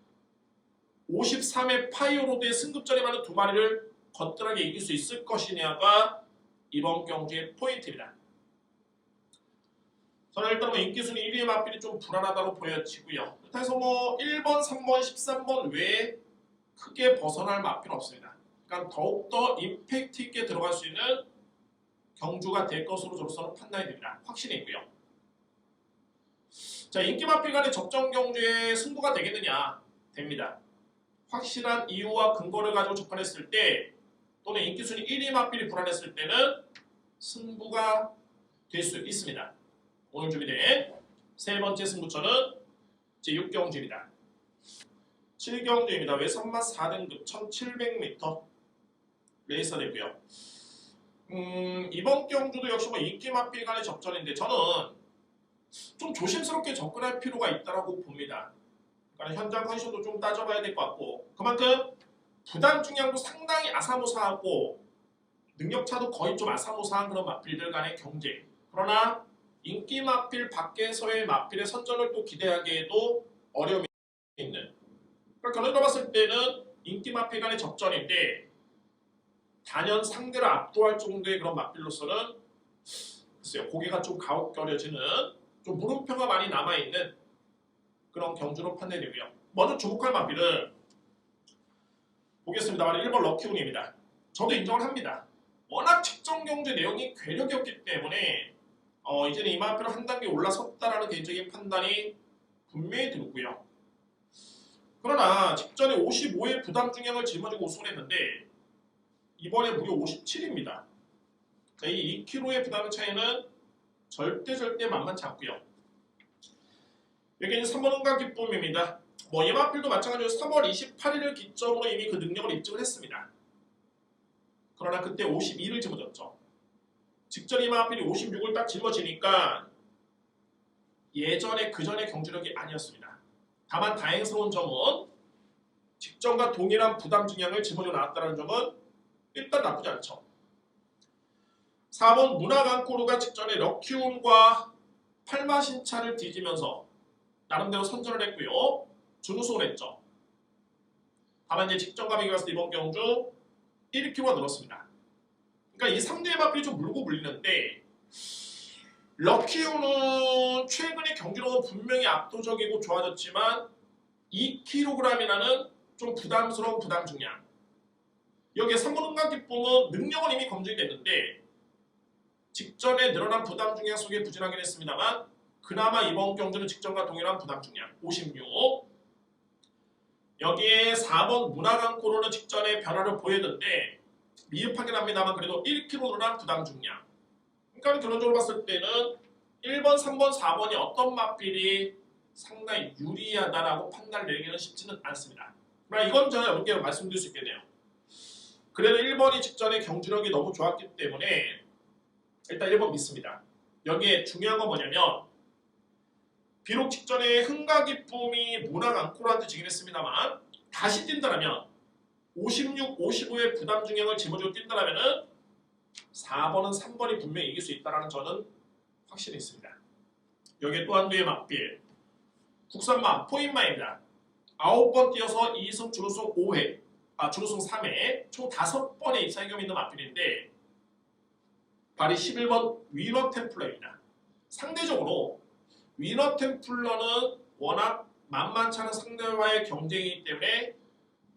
53의 파이어로드의 승급전에 많은 두 마리를 거뜬하게 이길 수 있을 것이냐가 이번 경주의 포인트입니다. 저는 일단 뭐 인기순위 1위의 마필이 좀 불안하다고 보여지고요. 그래서 뭐 1번, 3번, 13번 외에 크게 벗어날 마필은 없습니다. 그러니까 더욱더 임팩트 있게 들어갈 수 있는 경주가 될 것으로 저로서는 판단이 됩니다. 확신이 있고요. 자, 인기 마필 간의 적정 경주에 승부가 되겠느냐? 됩니다. 확실한 이유와 근거를 가지고 접근했을 때 또는 인기순위 1위 마필이 불안했을 때는 승부가 될 수 있습니다. 오늘 준비된 세 번째 승부처는 제6경주입니다. 7경주입니다. 외선마 4등급 1700m 레이서 되고요. 이번 경주도 역시 뭐 인기 마필 간의 접전인데 저는 좀 조심스럽게 접근할 필요가 있다고 봅니다. 그러니까 현장 컨디션도 좀 따져봐야 될 것 같고 그만큼 부담 중량도 상당히 아사모사하고 능력차도 거의 좀 아사모사한 그런 마필들 간의 경쟁. 그러나 인기 마필 밖에서의 마필의 선전을 또 기대하기에도 어려움이 있는. 그러니까 결론적으로 봤을 때는 인기 마필 간의 접전인데 단연 상대를 압도할 정도의 그런 마필로서는 글쎄요, 고개가 좀 가웃거려지는 좀 물음표가 많이 남아있는 그런 경주로 판단되고요. 먼저 주목할 마필은 보겠습니다만 1번 럭키운입니다. 저도 인정을 합니다. 워낙 측정 경주 내용이 괴력이 없기 때문에 이제는 이 마필은 한 단계 올라섰다라는 개인적인 판단이 분명히 들고요. 그러나 직전에 55의 부담 중량을 짊어지고 우승을 했는데 이번에 무려 57입니다. 이 2kg의 부담 차이는 절대 만만치 않고요. 여기는 3번 응가 기쁨입니다. 이 마필도 마찬가지로 3월 28일을 기점으로 이미 그 능력을 입증을 했습니다. 그러나 그때 52를 짊어졌죠. 직전 이 마필이 56을 딱 짊어지니까 예전에 그전의 경주력이 아니었습니다. 다만 다행스러운 점은 직전과 동일한 부담 중량을 짊어져 나왔다는 점은 일단 나쁘지 않죠. 4번 문화강코르가 직전에 럭키운과 팔마신차를 뒤지면서 나름대로 선전을 했고요. 준우승을 했죠. 다만 이제 직전과 비교했을 때 이번 경주 1kg가 늘었습니다. 그러니까 이 3대의 마필이 좀 물고 물리는데 럭키운은 최근의 경기력은 분명히 압도적이고 좋아졌지만 2kg이라는 좀 부담스러운 부담 중량. 여기에 3번 응강기쁨은 능력은 이미 검증이 됐는데 직전에 늘어난 부담 중량 속에 부진하긴 했습니다만 그나마 이번 경주는 직전과 동일한 부담 중량 56. 여기에 4번 문화강코르는 직전에 변화를 보였는데 미흡하긴 합니다만 그래도 1kg 늘어난 부담 중량. 그러니까 결론적으로 봤을 때는 1번, 3번, 4번이 어떤 마필이 상당히 유리하다라고 판단을 내리기는 쉽지는 않습니다. 그러나 이건 제가 여러분께 말씀드릴 수 있겠네요. 그래도 1번이 직전에 경주력이 너무 좋았기 때문에 일단 1번 믿습니다. 여기에 중요한 건 뭐냐면 비록 직전에 흥가기쁨이 문화강코르한테 지긴 했습니다만 다시 뛴다면 56, 55의 부담 중량을 짊어지고 뛴다면 4번은 3번이 분명히 이길 수 있다는 저는 확신이 있습니다. 여기에 또 한 두의 맞빌 국산마 포인마입니다. 9번 뛰어서 2승 준우승 5회 준우승 3회 총 5번의 입상경험 있는 맞빌인데 발이 11번 위너 템플러입니다. 상대적으로 위너 템플러는 워낙 만만치 않은 상대와의 경쟁이기 때문에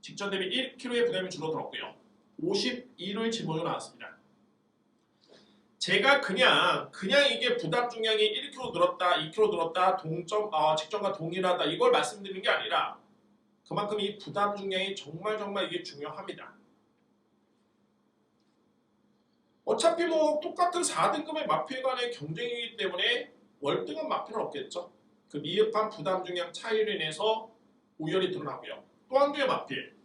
직전 대비 1kg의 부담이 줄어들었고요. 52를 짊어져 나왔습니다. 제가 그냥 이게 부담 중량이 1kg 늘었다, 2kg 늘었다, 동점, 직전과 동일하다 이걸 말씀드리는 게 아니라 그만큼 이 부담 중량이 정말 이게 중요합니다. 어차피 똑같은 4등급의 마필 간의 경쟁이기 때문에 월등한 마필은 없겠죠. 그 미흡한 부담 중량 차이로 인해서 우열이 드러나고요. 또 한 개의 마필.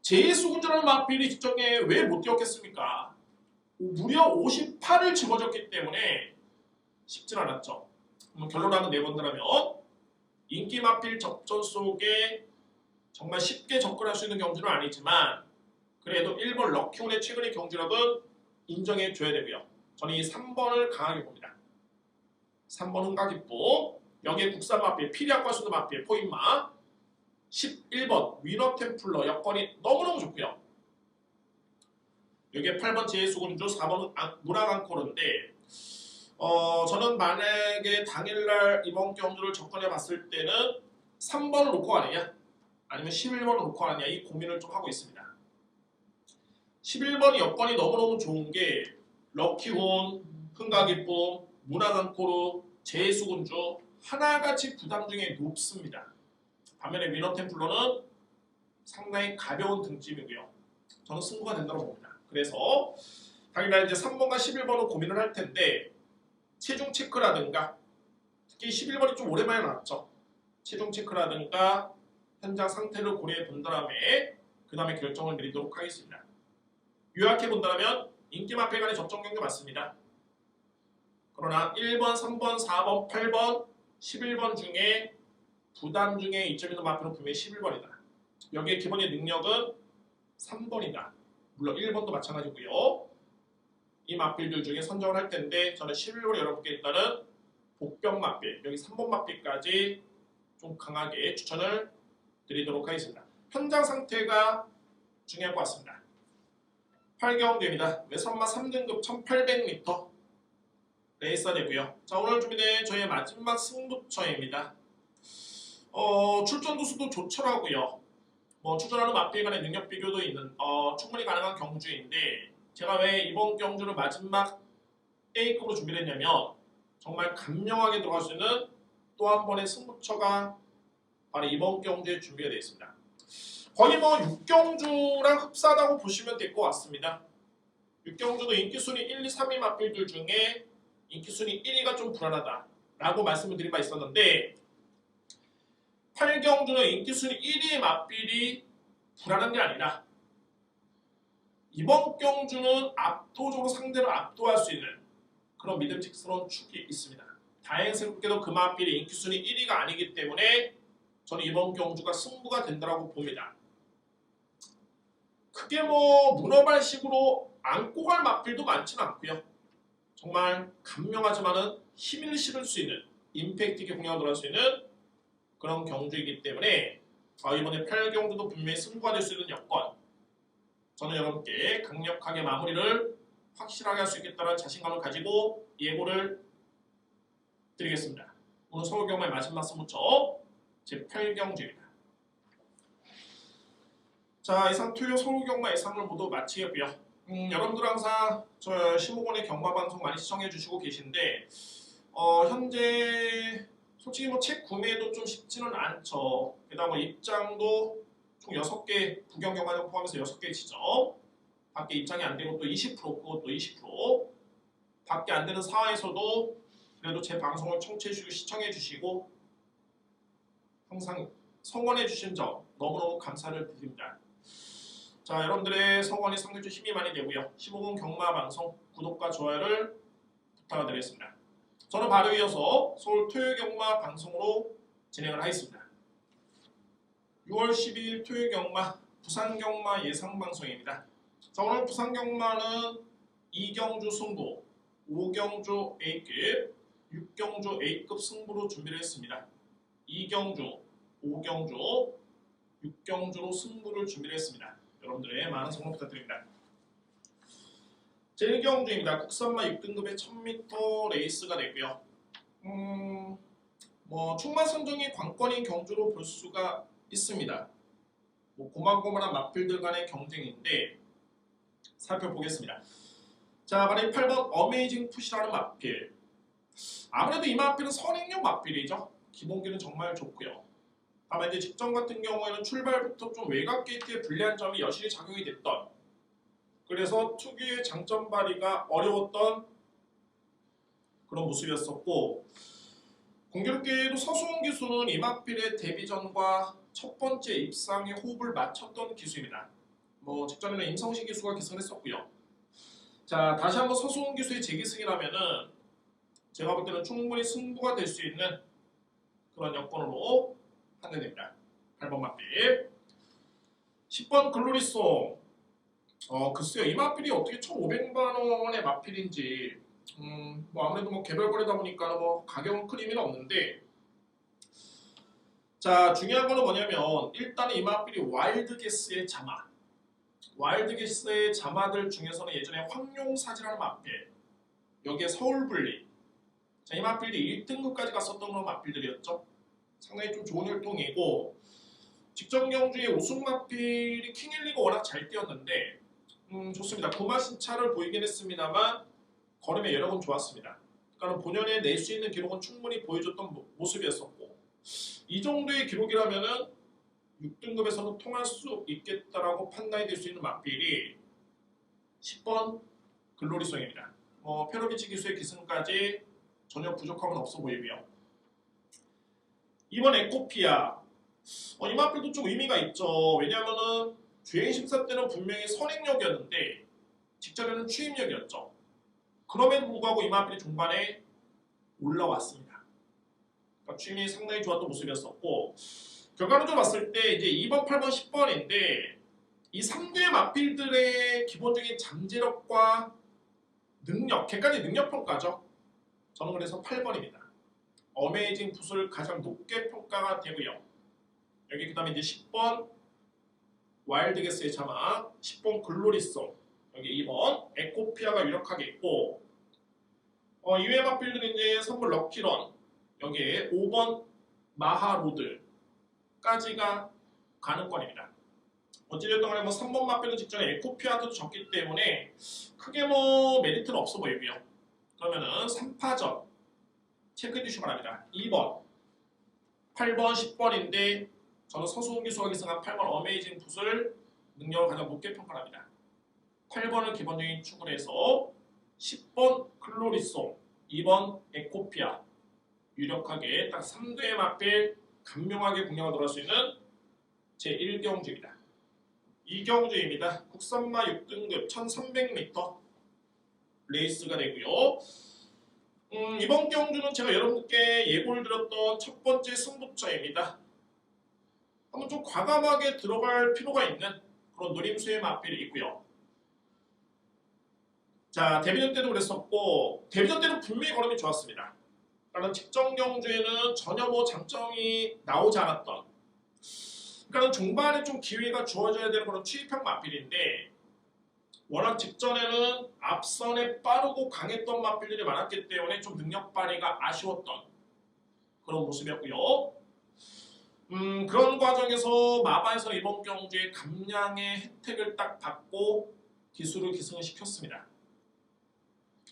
제2수군주라는 마필이 직전에 왜 못 뛰었겠습니까? 무려 58을 짊어졌기 때문에 쉽진 않았죠. 결론하면 내본다면 인기 마필 접전 속에 정말 쉽게 접근할 수 있는 경주는 아니지만 그래도 1번 럭키운의 최근의 경주력은 인정해줘야 되고요. 저는 이 3번을 강하게 봅니다. 3번 흥가기쁨, 여기에 국산 마필, 피리학과 수도 마필, 포인마 11번 위너 템플러 여건이 너무너무 좋고요. 여기에 8번 제수군주, 4번은 문화강코르인데 저는 만약에 당일날 이번 경주를 접근해 봤을 때는 3번을 놓고 가느냐 아니면 11번을 놓고 가느냐 이 고민을 좀 하고 있습니다. 11번이 여건이 너무너무 좋은 게 럭키운, 흥가기쁨, 문화강코르, 제수군주 하나같이 부담 중에 높습니다. 반면에 위너 템플러는 상당히 가벼운 등짐이고요. 저는 승부가 된다고 봅니다. 그래서 당연히 이제 3번과 11번은 고민을 할 텐데 체중 체크라든가 특히 11번이 좀 오랜만에 나왔죠. 체중 체크라든가 현장 상태를 고려해 본다음에 그 다음에 결정을 내리도록 하겠습니다. 요약해 본다면 인기 마필 간의 접전 경기 맞습니다. 그러나 1번, 3번, 4번, 8번, 11번 중에 부담 중에 이점 있는 마필은 분명히 11번이다. 여기에 기본의 능력은 3번이다. 물론 1번도 마찬가지고요. 이 마필들 중에 선정을 할 텐데 저는 11번 여러분께 일단은 복병 맞필, 여기 3번 맞필까지 좀 강하게 추천을 드리도록 하겠습니다. 현장 상태가 중요할 것 같습니다. 8경주입니다. 외선마 3등급 1800m 레이스가 되고요. 자, 오늘 준비된 저희의 마지막 승부처입니다. 출전 두수도 좋더라고요. 출전하는 맞필 간의 능력 비교도 있는 충분히 가능한 경주인데 제가 왜 이번 경주를 마지막 A급으로 준비를 했냐면 정말 감명하게 들어갈 수 있는 또 한 번의 승부처가 바로 이번 경주에 준비가 되어 있습니다. 거의 6경주랑 흡사하다고 보시면 될 것 같습니다. 6경주도 인기순위 1, 2, 3위 맞필들 중에 인기순위 1위가 좀 불안하다라고 말씀을 드린 바 있었는데 8경주는 인기순위 1위 맞필이 불안한 게 아니라 이번 경주는 압도적으로 상대를 압도할 수 있는 그런 믿음직스러운 축이 있습니다. 다행스럽게도 그 맞필이 인기순위 1위가 아니기 때문에 저는 이번 경주가 승부가 된다고 봅니다. 크게 문어발식으로 안고 갈 맞필도 많지는 않고요. 정말 감명하지만은 힘을 실을 수 있는 임팩트 있게 공략을 들어갈 수 있는 그런 경주이기 때문에 이번에 8경주도 분명히 승부가 될 수 있는 여건 저는 여러분께 강력하게 마무리를 확실하게 할 수 있겠다는 자신감을 가지고 예고를 드리겠습니다. 오늘 서울경마의 마지막 승부처 제8경주입니다. 자, 이상 토요 서울경마 예상을 모두 마치겠고요. 여러분들 항상 저 심호곤의 경마방송 많이 시청해주시고 계신데 현재 솔직히 책 구매도 좀 쉽지는 않죠. 게다가 입장도 총 6개, 구경경마장 포함해서 6개 지점 밖에 입장이 안 되고 또 20% 그것도 20% 밖에 안 되는 상황에서도 그래도 제 방송을 청취해주시고 시청해주시고 항상 성원해 주신 점 너무너무 감사를 드립니다. 자, 여러분들의 성원이 상당히 힘이 많이 되고요. 15분 경마방송 구독과 좋아요를 부탁드리겠습니다. 저는 바로 이어서 서울 토요경마 방송으로 진행을 하겠습니다. 6월 12일 토요경마 부산경마 예상방송입니다. 자, 오늘 부산경마는 2경주 승부, 5경주 A급, 6경주 A급 승부로 준비를 했습니다. 2경주, 5경주, 6경주로 승부를 준비를 했습니다. 여러분들의 많은 성원 부탁드립니다. 제1경주입니다. 국산마 6등급의 1000m 레이스가 되고요. 충마 선정이 관건인 경주로 볼 수가 있습니다. 고만고만한 맞필들 간의 경쟁인데 살펴보겠습니다. 자, 바로 8번 어메이징 푸시라는 맞필. 아무래도 이 맞필은 선행용 맞필이죠. 기본기는 정말 좋고요. 다만 이제 직전 같은 경우에는 출발부터 좀 외곽 게이트에 불리한 점이 여실히 작용이 됐던, 그래서 특유의 장점 발휘가 어려웠던 그런 모습이었었고, 공교롭게도 서수원 기수는 이마필의 데뷔전과 첫 번째 입상의 호흡을 맞췄던 기수입니다. 직전에는 임성식 기수가 기승을 했었고요. 자, 다시 한번 서수원 기수의 재기승이라면은 제가 볼 때는 충분히 승부가 될 수 있는 그런 여건으로 판단됩니다. 8번 맞필. 10번 글로리송. 글쎄요, 이 맞필이 어떻게 1,500만 원의 맞필인지 아무래도 개별 거래다 보니까 가격은 큰 의미는 없는데, 자, 중요한 거는 뭐냐면 일단은 이 맞필이 와일드게스의 자마. 와일드게스의 자마들 중에서는 예전에 황룡사지라는 맞필, 여기에 서울블리, 자, 이 맞필이 1등급까지 갔었던 그런 맞필들이었죠. 상당히 좀 좋은 혈통이고, 직전 경주에 우승 맞필이 킹일리가 워낙 잘 뛰었는데 좋습니다. 고마신차를 보이긴 했습니다만 걸음의 여력은 좋았습니다. 그러니까 본연에 낼 수 있는 기록은 충분히 보여줬던 모습이었었고, 이 정도의 기록이라면은 6등급에서는 통할 수 있겠다라고 판단이 될 수 있는 맞필이 10번 글로리송입니다. 페로비치 기수의 기승까지 전혀 부족함은 없어 보이고요. 2번 에코피아. 이 맞필도 좀 의미가 있죠. 왜냐하면은 주행 심사 때는 분명히 선행력이었는데 직전에는 추임력이었죠. 그럼에도 불구하고 이 맞필이 중반에 올라왔습니다. 그러니까 추임이 상당히 좋았던 모습이었었고, 결과론적으로 봤을 때 이제 2번, 8번, 10번인데 이 3대 맞필들의 기본적인 잠재력과 능력, 객관의 능력 평가죠. 저는 그래서 8번입니다. 어메이징 풋을 가장 높게 평가가 되고요. 여기 그 다음에 이제 10번 와일드 게스의 자막, 10번 글로리송, 여기 2번 에코피아가 유력하게 있고, 이외의 마필들은 이제 선물 럭키런, 여기에 5번 마하로드까지가 가능권입니다. 어찌됐든 간에 뭐 3번 마필은 직전에 에코피아도 적기 때문에 크게 뭐 메리트는 없어 보이고요. 그러면은 3파전 체크해 주시기 바랍니다. 2번, 8번, 10번인데 저는 서수훈 기수가 기승한 8번 어메이징 풋을 능력을 가장 높게 평가합니다. 8번을 기본적인 축으로 해서 10번 클로리송, 2번 에코피아 유력하게 딱 3대의 마필 간명하게 공략을 들어갈 수 있는 제1경주입니다. 2경주입니다. 국산마 6등급 1300m 레이스가 되고요. 이번 경주는 제가 여러분께 예고를 드렸던 첫 번째 승부처입니다. 한번 좀 과감하게 들어갈 필요가 있는 그런 노림수의 마필이 있고요. 자, 데뷔전 때도 그랬었고, 데뷔전 때는 분명히 걸음이 좋았습니다. 그러니까 직전 경주에는 전혀 뭐 장점이 나오지 않았던, 그러니까 종반에 좀 기회가 주어져야 되는 그런 취입형 마필인데, 워낙 직전에는 앞선에 빠르고 강했던 마필들이 많았기 때문에 좀 능력 발휘가 아쉬웠던 그런 모습이었고요. 그런 과정에서 마바에서 이번 경주에 감량의 혜택을 딱 받고 기술을 기승을 시켰습니다.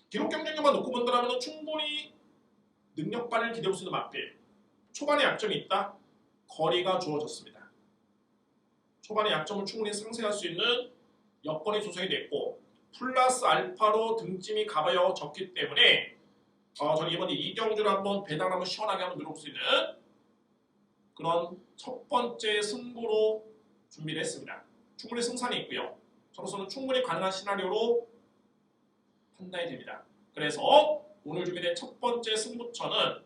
기록 경쟁력만 놓고 본다면 충분히 능력 발휘를 기대할 수 있는 마필. 초반에 약점이 있다. 거리가 주어졌습니다. 초반에 약점을 충분히 상쇄할 수 있는 여건이 조성이 됐고 플러스 알파로 등짐이 가벼워졌기 때문에 저는 이번에 이경주를 한번 배당을 한번 시원하게 한번 누려볼 수 있는 그런 첫 번째 승부로 준비를 했습니다. 충분히 승산이 있고요. 저로서는 충분히 가능한 시나리오로 판단이 됩니다. 그래서 오늘 준비된 첫 번째 승부처는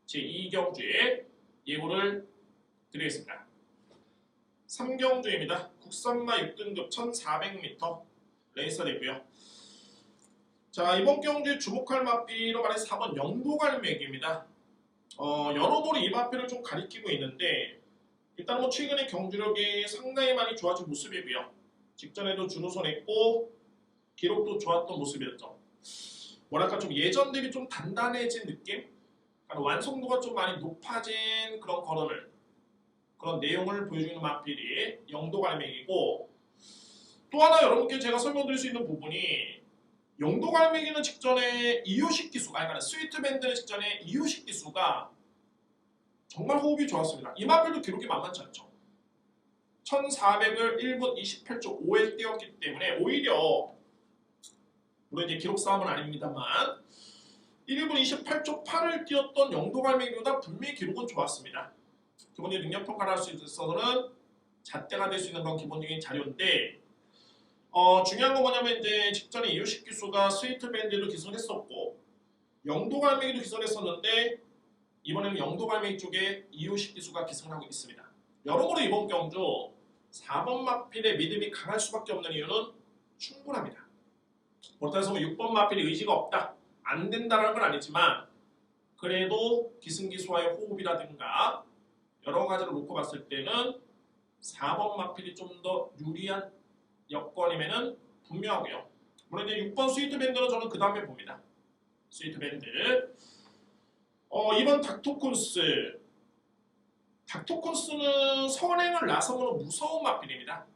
제2경주에 예고를 드리겠습니다. 3경주입니다. 국산마 6등급 1400m 레이스가 되고요. 자, 이번 경주에 주목할 마필로 말해서 4번 영도갈매기입니다. 여러모로 이 마필을 좀 가리키고 있는데 일단 뭐 최근에 경주력이 상당히 많이 좋아진 모습이고요. 직전에도 준우선 했고 기록도 좋았던 모습이었죠. 뭐랄까 좀 예전 대비 좀 단단해진 느낌? 완성도가 좀 많이 높아진 그런 걸음을 그런 내용을 보여주는 마필이 영도갈매기고 또 하나 여러분께 제가 설명드릴 수 있는 부분이 영도갈매기는 직전에 이효식 기수가 그러니까 스위트밴드는 직전에 이효식 기수가 정말 호흡이 좋았습니다. 이 마필도 기록이 만만치 않죠. 1400을 1분 28초 5에 뛰었기 때문에 오히려 물론 이제 기록 싸움은 아닙니다만 1분 28초 8을 뛰었던 영도갈매기보다 분명히 기록은 좋았습니다. 기본적인 능력 평가를 할 수 있어서는 잣대가 될 수 있는 그런 기본적인 자료인데 중요한 건 뭐냐면 이제 직전에 이효식 기수가 스위트밴드도 기선했었고 영도갈매기도 기선했었는데 이번에는 영도갈매기 쪽에 이효식 기수가 기선하고 있습니다. 여러모로 이번 경주 4번 마필의 믿음이 강할 수밖에 없는 이유는 충분합니다. 그렇다고 해서 6번 마필이 의지가 없다, 안 된다는 건 아니지만 그래도 기승기수와의 호흡이라든가 여러 가지를 놓고 봤을 때는 4번 마필이 좀 더 유리한 여건이면은 분명하고요. 물론 이제 6번 스위트밴드는 저는 그 다음에 봅니다. 스위트밴드. 2번 닥토콘스. 닥토콘스는 선행을 나서는 무서운 마필입니다.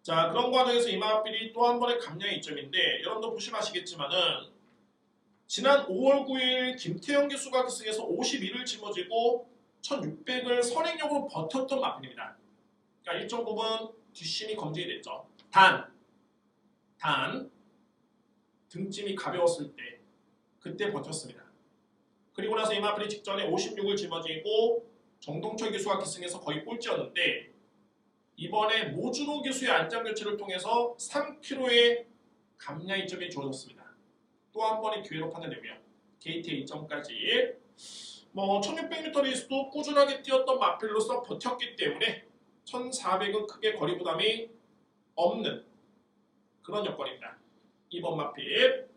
자, 그런 과정에서 이 마필이 또 한 번의 감량의 이점인데 여러분도 보시면 아시겠지만은 지난 5월 9일 김태형 기수가 기승해서 51을 짊어지고 1600을 선행력으로 버텼던 마필입니다. 그러니까 일정 부분 뒷심이 검증이 됐죠. 단 등짐이 가벼웠을 때 그때 버텼습니다. 그리고 나서 이 마필이 직전에 56을 짊어지고 정동철 기수가 기승해서 거의 꼴찌였는데 이번에 모준호 기수의 안장 교체를 통해서 3kg의 감량 이점이 주어졌습니다. 또 한 번의 기회로 판단되고요. 게이트의 2점까지 1600m 레이스도 꾸준하게 뛰었던 마필로서 버텼기 때문에 1400은 크게 거리 부담이 없는 그런 여건입니다. 2번 마필.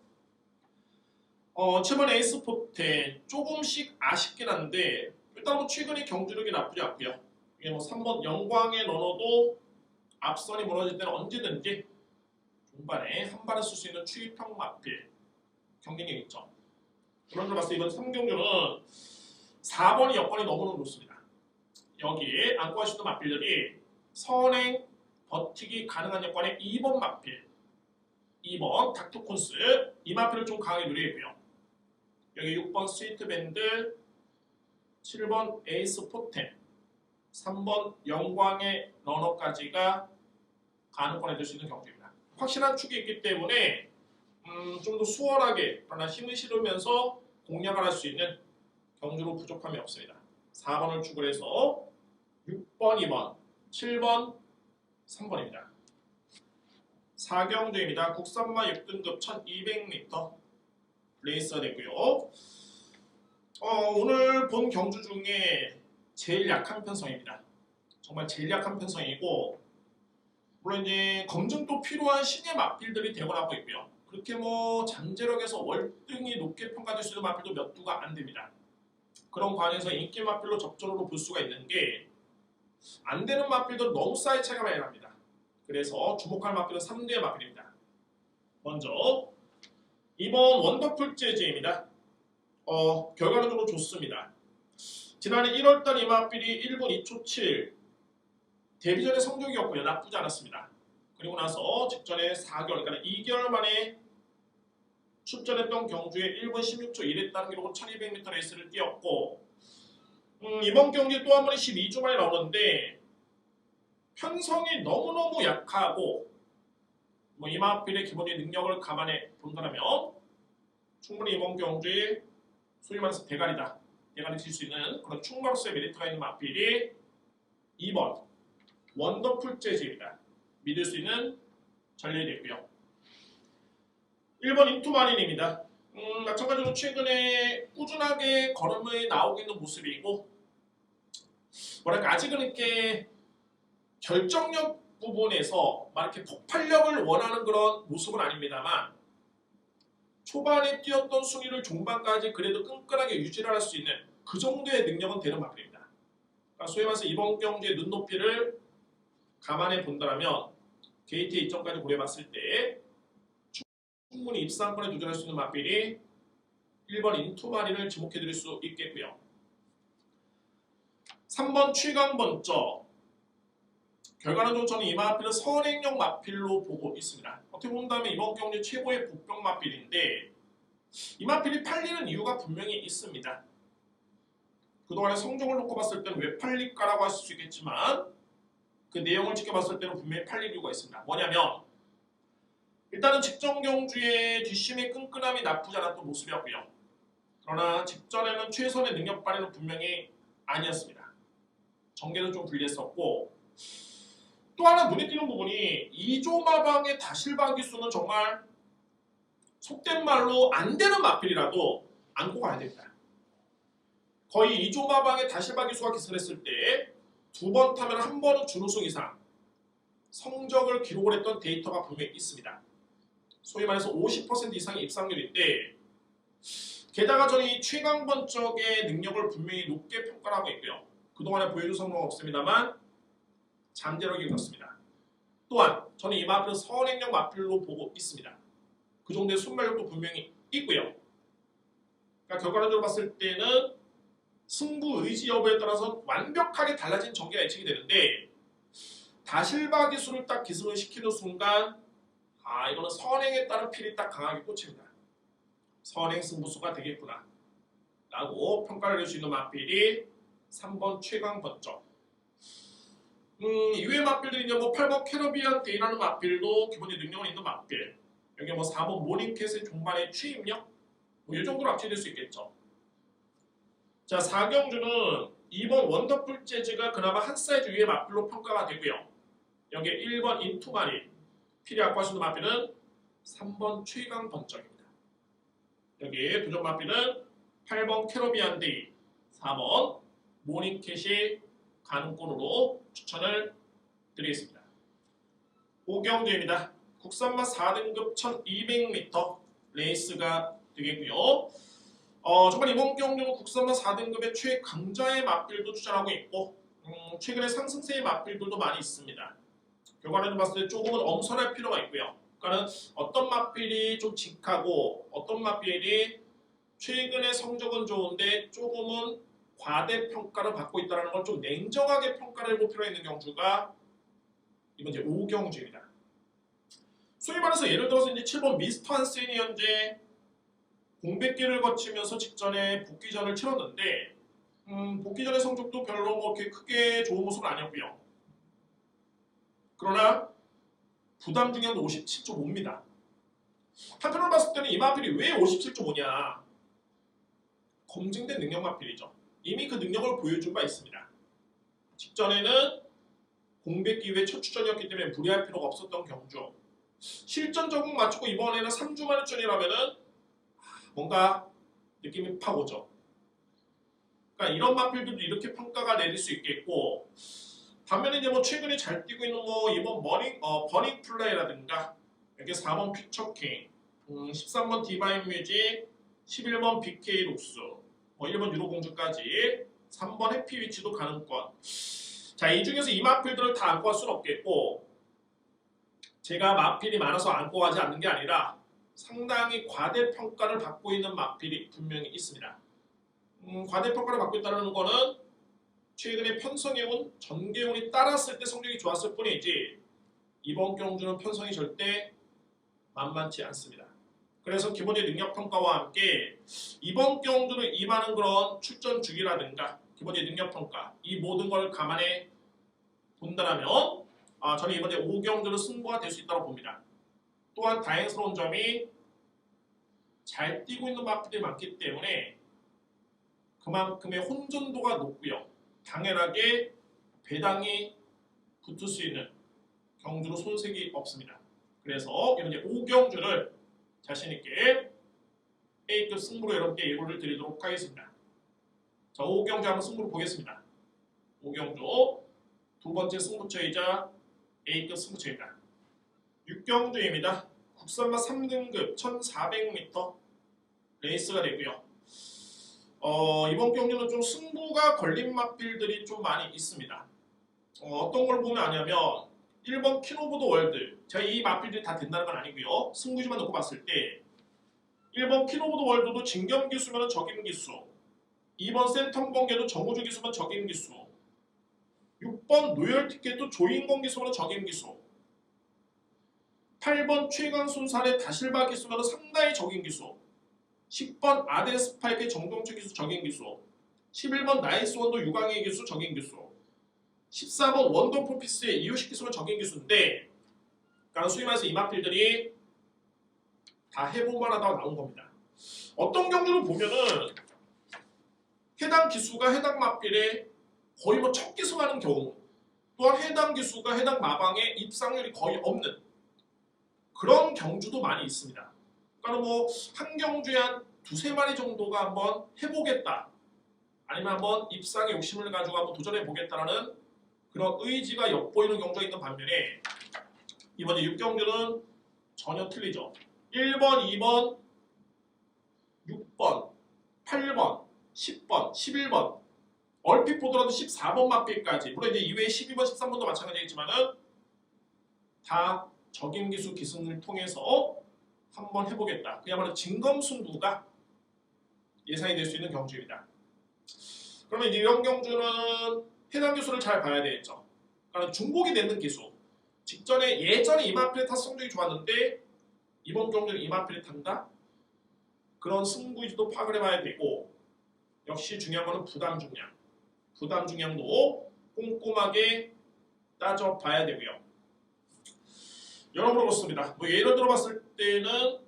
7번 에이스 포텐 조금씩 아쉽긴 한데 일단 뭐 최근에 경주력이 나쁘지 않고요. 이게 뭐 3번 영광의 러너도 앞선이 무너질 때는 언제든지 중반에 한 발을 쓸 수 있는 추입형 마필 경쟁력 있죠. 그런 걸 봤을 때 이번 3경주는 4번이 여건이 너무너무 좋습니다. 여기에 안고 하시는 마필들이 선행 버티기 가능한 여건의 2번 마필 2번 닥터콘스 이 마필을 좀 강하게 누리고요. 여기 6번 스위트밴드 7번 에이스 포텐 3번 영광의 러너까지가 가능권에 들 수 있는 경주입니다. 확실한 축이 있기 때문에 좀 더 수월하게 그러나 힘을 실으면서 공략을 할 수 있는 경주로 부족함이 없습니다. 4번을 축을 해서 6번, 2번, 7번, 3번입니다. 4경주입니다. 국산마 6등급 1200m 레이스가 되고요. 오늘 본 경주 중에 제일 약한 편성입니다. 정말 제일 약한 편성이고 물론 이제 검증도 필요한 신의 마필들이 되어나고 있고요. 그렇게 뭐 잠재력에서 월등히 높게 평가될 수 있는 마필도 몇 두가 안 됩니다. 그런 관해서 인기 마필로 접전으로 볼 수가 있는 게 안 되는 마필들은 너무 사이즈 차이가 많이 납니다. 그래서 주목할 마필은 3대의 마필입니다. 먼저 2번 원더풀 재즈입니다. 결과론적으로 좋습니다. 지난해 1월달 이 마필이 1분 2초 7 데뷔전의 성적이었고요. 나쁘지 않았습니다. 그리고 나서 직전에 4개월, 그러니까 2개월 만에 출전했던 경주에 1분 16초 1했다는 기록으로 1200m 레이스를 뛰었고 이번 경기에 또 한 번에 12주 만에 나오는데 편성이 너무너무 약하고 뭐 이마필의 기본적인 능력을 감안해 본다면 충분히 이번 경주에 소위 말해서 대가리다. 대가리 칠 수 있는 그런 충마로서의 메리트가 있는 마필이 2번 원더풀 재즈입니다. 믿을 수 있는 전략이 됐고요. 1번 인투마린입니다. 마찬가지로 최근에 꾸준하게 걸음이 나오고 있는 모습이고 뭐랄까 아직은 이렇게 결정력 부분에서 막 이렇게 폭발력을 원하는 그런 모습은 아닙니다만 초반에 뛰었던 순위를 종반까지 그래도 끈끈하게 유지를 할 수 있는 그 정도의 능력은 되는 마필입니다. 그러니까 소위 말해서 이번 경기의 눈높이를 감안해 본다면 게이트 이점까지 고려해봤을 때 충분히 입상권에 도전할 수 있는 마필이 1번 인투마린을 지목해드릴 수 있겠고요. 3번 최강번쩍 결과는 저는 이 마필은 선행형 마필로 보고 있습니다. 어떻게 본다면 이번 경기 최고의 복병 마필인데 이 마필이 팔리는 이유가 분명히 있습니다. 그동안의 성적을 놓고 봤을 때는 왜 팔릴까라고 하실 수 있겠지만 그 내용을 지켜봤을 때는 분명히 팔릴 이유가 있습니다. 뭐냐면 일단은 직전 경주의 뒷심의 끈끈함이 나쁘지 않았던 모습이었고요. 그러나 직전에는 최선의 능력 발휘는 분명히 아니었습니다. 전개도 좀 불리했었고 또 하나 눈에 띄는 부분이 2조 마방의 다실방 기수는 정말 속된 말로 안 되는 마필이라도 안고 가야 됩니다. 거의 2조 마방의 다실방 기수가 기선했을 때 2번 타면 한 번은 준우승 이상 성적을 기록을 했던 데이터가 분명히 있습니다. 소위 말해서 50% 이상의 입상률인데 게다가 저는 이 최강번쩍의 능력을 분명히 높게 평가하고 있고요. 그동안에 보여준 성공은 없습니다만 잠재력이 그렇습니다. 또한 저는 이 마필은 선행력 마필로 보고 있습니다. 그 정도의 순발력도 분명히 있고요. 그러니까 결과론적으로 봤을 때는 승부 의지 여부에 따라서 완벽하게 달라진 전개가 예측이 되는데 다실바 기술을 딱 기승을 시키는 순간 이거는 선행에 따른 필이 딱 강하게 꽂힙니다. 선행 승부수가 되겠구나 라고 평가를 낼 수 있는 마필이 3번 최강번쩍. 이외의 마필들이 이제 뭐 8번 캐러비안 데이라는 마필도 기본적인 능력은 있는 마필. 여기 뭐 4번 모닝캣의 종반의 취입력 뭐 이 정도로 합치될 수 있겠죠. 자 4경주는 2번 원더풀 재즈가 그나마 한 사이즈 위의 마필로 평가가 되고요. 여기에 1번 인투마린 필이 악화할 수 있는 마필은 3번 최강번쩍입니다. 여기에 도전 마필은 8번 캐러비안 데이 4번 모닝캣이 가능권으로 추천을 드리겠습니다. 5경주입니다. 국산마 4등급 1200m 레이스가 되겠고요. 정말 이번 경주는 국산마 4등급의 최강자의 맛빌도 추천하고 있고 최근에 상승세의 맛빌들도 많이 있습니다. 결과를 봤을 때 조금은 엄선할 필요가 있고요. 그러니까 어떤 맛빌이 좀 직하고 어떤 맛빌이 최근에 성적은 좋은데 조금은 과대평가를 받고 있다는 걸 좀 냉정하게 평가를 해볼 필요가 있는 경주가 이번 이제 5경주입니다. 소위 말해서 예를 들어서 이제 7번 미스터 한센이 현재 공백기를 거치면서 직전에 복귀전을 치렀는데 복귀전의 성적도 별로 뭐 이렇게 크게 좋은 모습은 아니었고요. 그러나 부담 중량도 57.5입니다. 한편으로 봤을 때는 이 마필이 왜 57.5냐? 검증된 능력 마필이죠. 이미 그 능력을 보여준 바 있습니다. 직전에는 공백기 이후에 첫 출전이었기 때문에 무리할 필요가 없었던 경주. 실전 적응 마치고 이번에는 3주 만에 출전이라면은 뭔가 느낌이 팍 오죠. 그러니까 이런 마필들도 이렇게 평가가 내릴 수 있겠고, 반면에 이제 뭐 최근에 잘 뛰고 있는 뭐 이번 버닝 플레이라든가 이렇게 4번 퓨처킹, 13번 디바인 뮤직, 11번 BK 록스, 뭐 1번 유로공주까지 3번 해피위치도 가능권. 자, 이 중에서 이 마필들을 다 안고 갈 수는 없겠고 제가 마필이 많아서 안고 가지 않는 게 아니라 상당히 과대평가를 받고 있는 마필이 분명히 있습니다. 과대평가를 받고 있다는 거는 최근에 편성해온 전개운이 따랐을 때 성적이 좋았을 뿐이지 이번 경주는 편성이 절대 만만치 않습니다. 그래서 기본적인 능력평가와 함께 이번 경주를 임하는 그런 출전 주기라든가 기본적인 능력평가 이 모든 걸 감안해 본다면 저는 이번에 5경주는 승부가 될 수 있다고 봅니다. 또한 다행스러운 점이 잘 뛰고 있는 마필들이 많기 때문에 그만큼의 혼전도가 높고요. 당연하게 배당이 붙을 수 있는 경주로 손색이 없습니다. 그래서 이번 5경주를 자신있게 A급 승부로 여러분께 예고를 드리도록 하겠습니다. 자, 5경주 한번 승부를 보겠습니다. 5경주 두 번째 승부처이자 A급 승부처입니다. 6경주입니다. 국산마 3등급 1400m 레이스가 되고요. 이번 경주는 좀 승부가 걸린 마필들이 좀 많이 있습니다. 어떤 걸 보면 아냐면 1번 킹오브 더 월드, 제가 이 마필들이 다 된다는 건 아니고요. 승부지만 놓고 봤을 때 1번 킹오브 더 월드도 진겸 기수면 적임 기수, 2번 센텀 번개도 정우주 기수면 적임 기수, 6번 노열 티켓도 조인공 기수면 적임 기수, 8번 최강순살의 다실바 기수면 상당히 적임 기수, 10번 아데 스파이크의 정동철 기수 적임 기수, 11번 나이스 원도 유광의 기수 적임 기수, 14번 원더풀 피스의 이유식 기수는 적임 기수인데 그러니까 소위 말해서 이 마필들이 다 해볼만 하다고 나온 겁니다. 어떤 경주를 보면은 해당 기수가 해당 마필에 거의 뭐 첫 기수하는 경우 또한 해당 기수가 해당 마방에 입상률이 거의 없는 그런 경주도 많이 있습니다. 그러니까 뭐 한 경주에 한 두세 마리 정도가 한번 해보겠다 아니면 한번 입상의 욕심을 가지고 한번 도전해보겠다라는 그런 의지가 엿보이는 경주가 있는 반면에 이번에 6경주는 전혀 틀리죠. 1번, 2번, 6번, 8번, 10번, 11번 얼핏 보더라도 14번 마필까지 물론 이제 이외에 12번, 13번도 마찬가지겠지만은 다 적임기수 기승을 통해서 한번 해보겠다. 그야말로 진검승부가 예상이 될 수 있는 경주입니다. 그러면 이런 경주는 해당 기수를 잘 봐야 되겠죠. 그러니까 중복이 되는 기수. 예전에 이마필에 탔 성적이 좋았는데 이번 경주는 이마필에 탄다? 그런 승부지도 파악을 해봐야 되고 역시 중요한 거는 부담 중량. 부담 중량도 꼼꼼하게 따져봐야 되고요. 여러모로 그렇습니다. 뭐 예를 들어 봤을 때는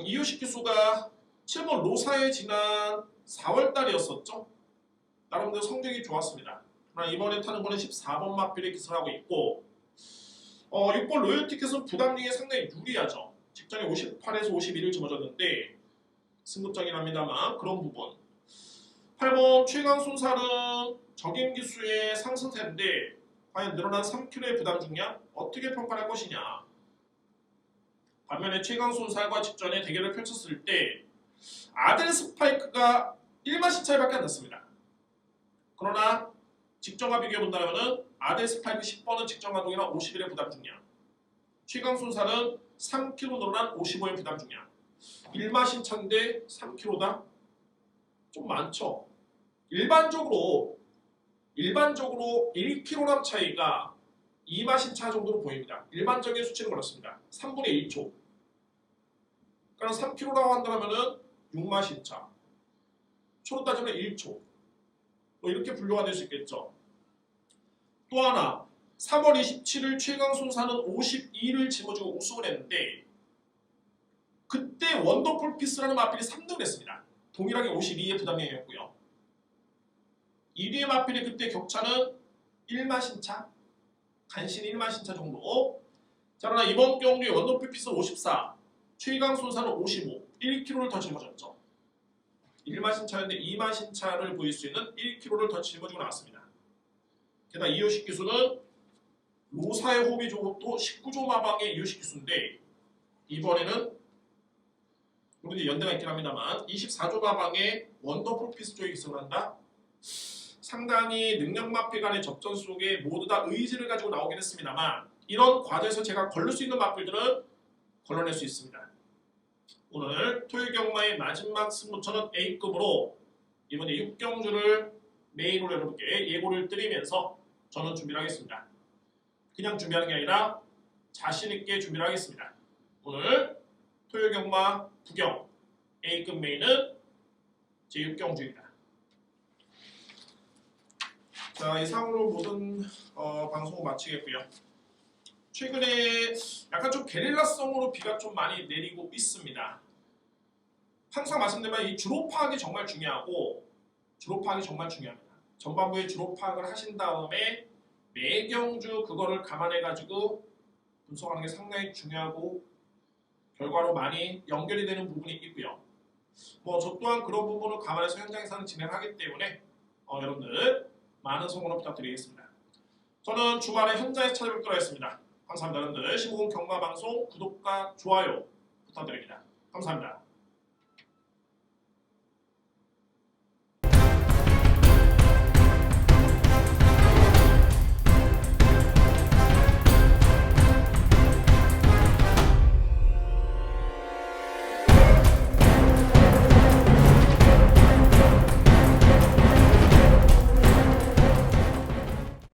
이유식 기수가 7번 로사에 지난 4월달이었었죠. 나름대로 성적이 좋았습니다. 그러나 이번에 타는 거는 14번 마필에 기승하고 있고 6번 로열티켓은 부담력이 상당히 유리하죠. 직전에 58에서 51을 집어줬는데 승급장이긴 합니다만 그런 부분 8번 최강순살은 적임기수의 상승세인데 과연 늘어난 3kg의 부담 중량 어떻게 평가할 것이냐 반면에 최강순살과 직전에 대결을 펼쳤을 때 아델 스파이크가 1만 시차이밖에 안 났습니다. 그러나 직전과 비교해 본다면 아델 스파이크 10번은 직전과 동일한 51의 부담 중량, 최강순살은 3kg 늘어난 55의 부담 중량. 1마 신차인데 3kg다? 좀 많죠. 일반적으로 1kg 차이가 2마 신차 정도로 보입니다. 일반적인 수치는 그렇습니다. 3분의 1초. 그러니까 3kg라고 한다면 6마 신차. 초로 따지면 1초. 뭐 이렇게 분류가 될 수 있겠죠. 또 하나 3월 27일 최강순사는 52를 짊어지고 우승을 했는데 그때 원더풀 피스라는 마필이 3등을 했습니다. 동일하게 52의 부담량이었고요. 1위의 마필이 그때 격차는 1마 신차, 간신히 1마 신차 정도. 자, 그러나 이번 경주에 원더풀 피스는 54, 최강순사는 55, 1kg를 더 짊어졌죠. 1마 신차였는데 2마 신차를 보일 수 있는 1kg를 더 짊어지고 나왔습니다. 게다가 이효식 기수는 로사의 호흡이 좋고 또 19조 마방의 이효식 기수인데 이번에는 물론 이제 연대가 있긴 합니다만 24조 마방의 원더풀 피스 쪽에 기수를 한다. 상당히 능력 마필 간의 접전 속에 모두 다 의지를 가지고 나오긴 했습니다만 이런 과정에서 제가 걸릴 수 있는 마필들은 걸러낼 수 있습니다. 오늘 토요일 경마의 마지막 승부처는 A급으로 이번에 6경주를 메인으로 여러분께 예고를 드리면서 저는 준비를 하겠습니다. 그냥 준비하는 게 아니라 자신있게 준비를 하겠습니다. 오늘 토요일 경마 9경 A급 메인은 제6경주입니다. 자, 이상으로 모든 방송을 마치겠고요. 최근에 약간 좀 게릴라성으로 비가 좀 많이 내리고 있습니다. 항상 말씀드리면 이 주로 파악이 정말 중요하고 전반부에 주로 파악을 하신 다음에 매경주 그거를 감안해가지고 분석하는 게 상당히 중요하고 결과로 많이 연결이 되는 부분이 있고요. 뭐 저 또한 그런 부분을 감안해서 현장에서는 진행하기 때문에 여러분들 많은 성원 부탁드리겠습니다. 저는 주말에 현장에서 찾아뵙도록 하겠습니다. 감사합니다. 여러분들 15분 경마방송 구독과 좋아요 부탁드립니다. 감사합니다.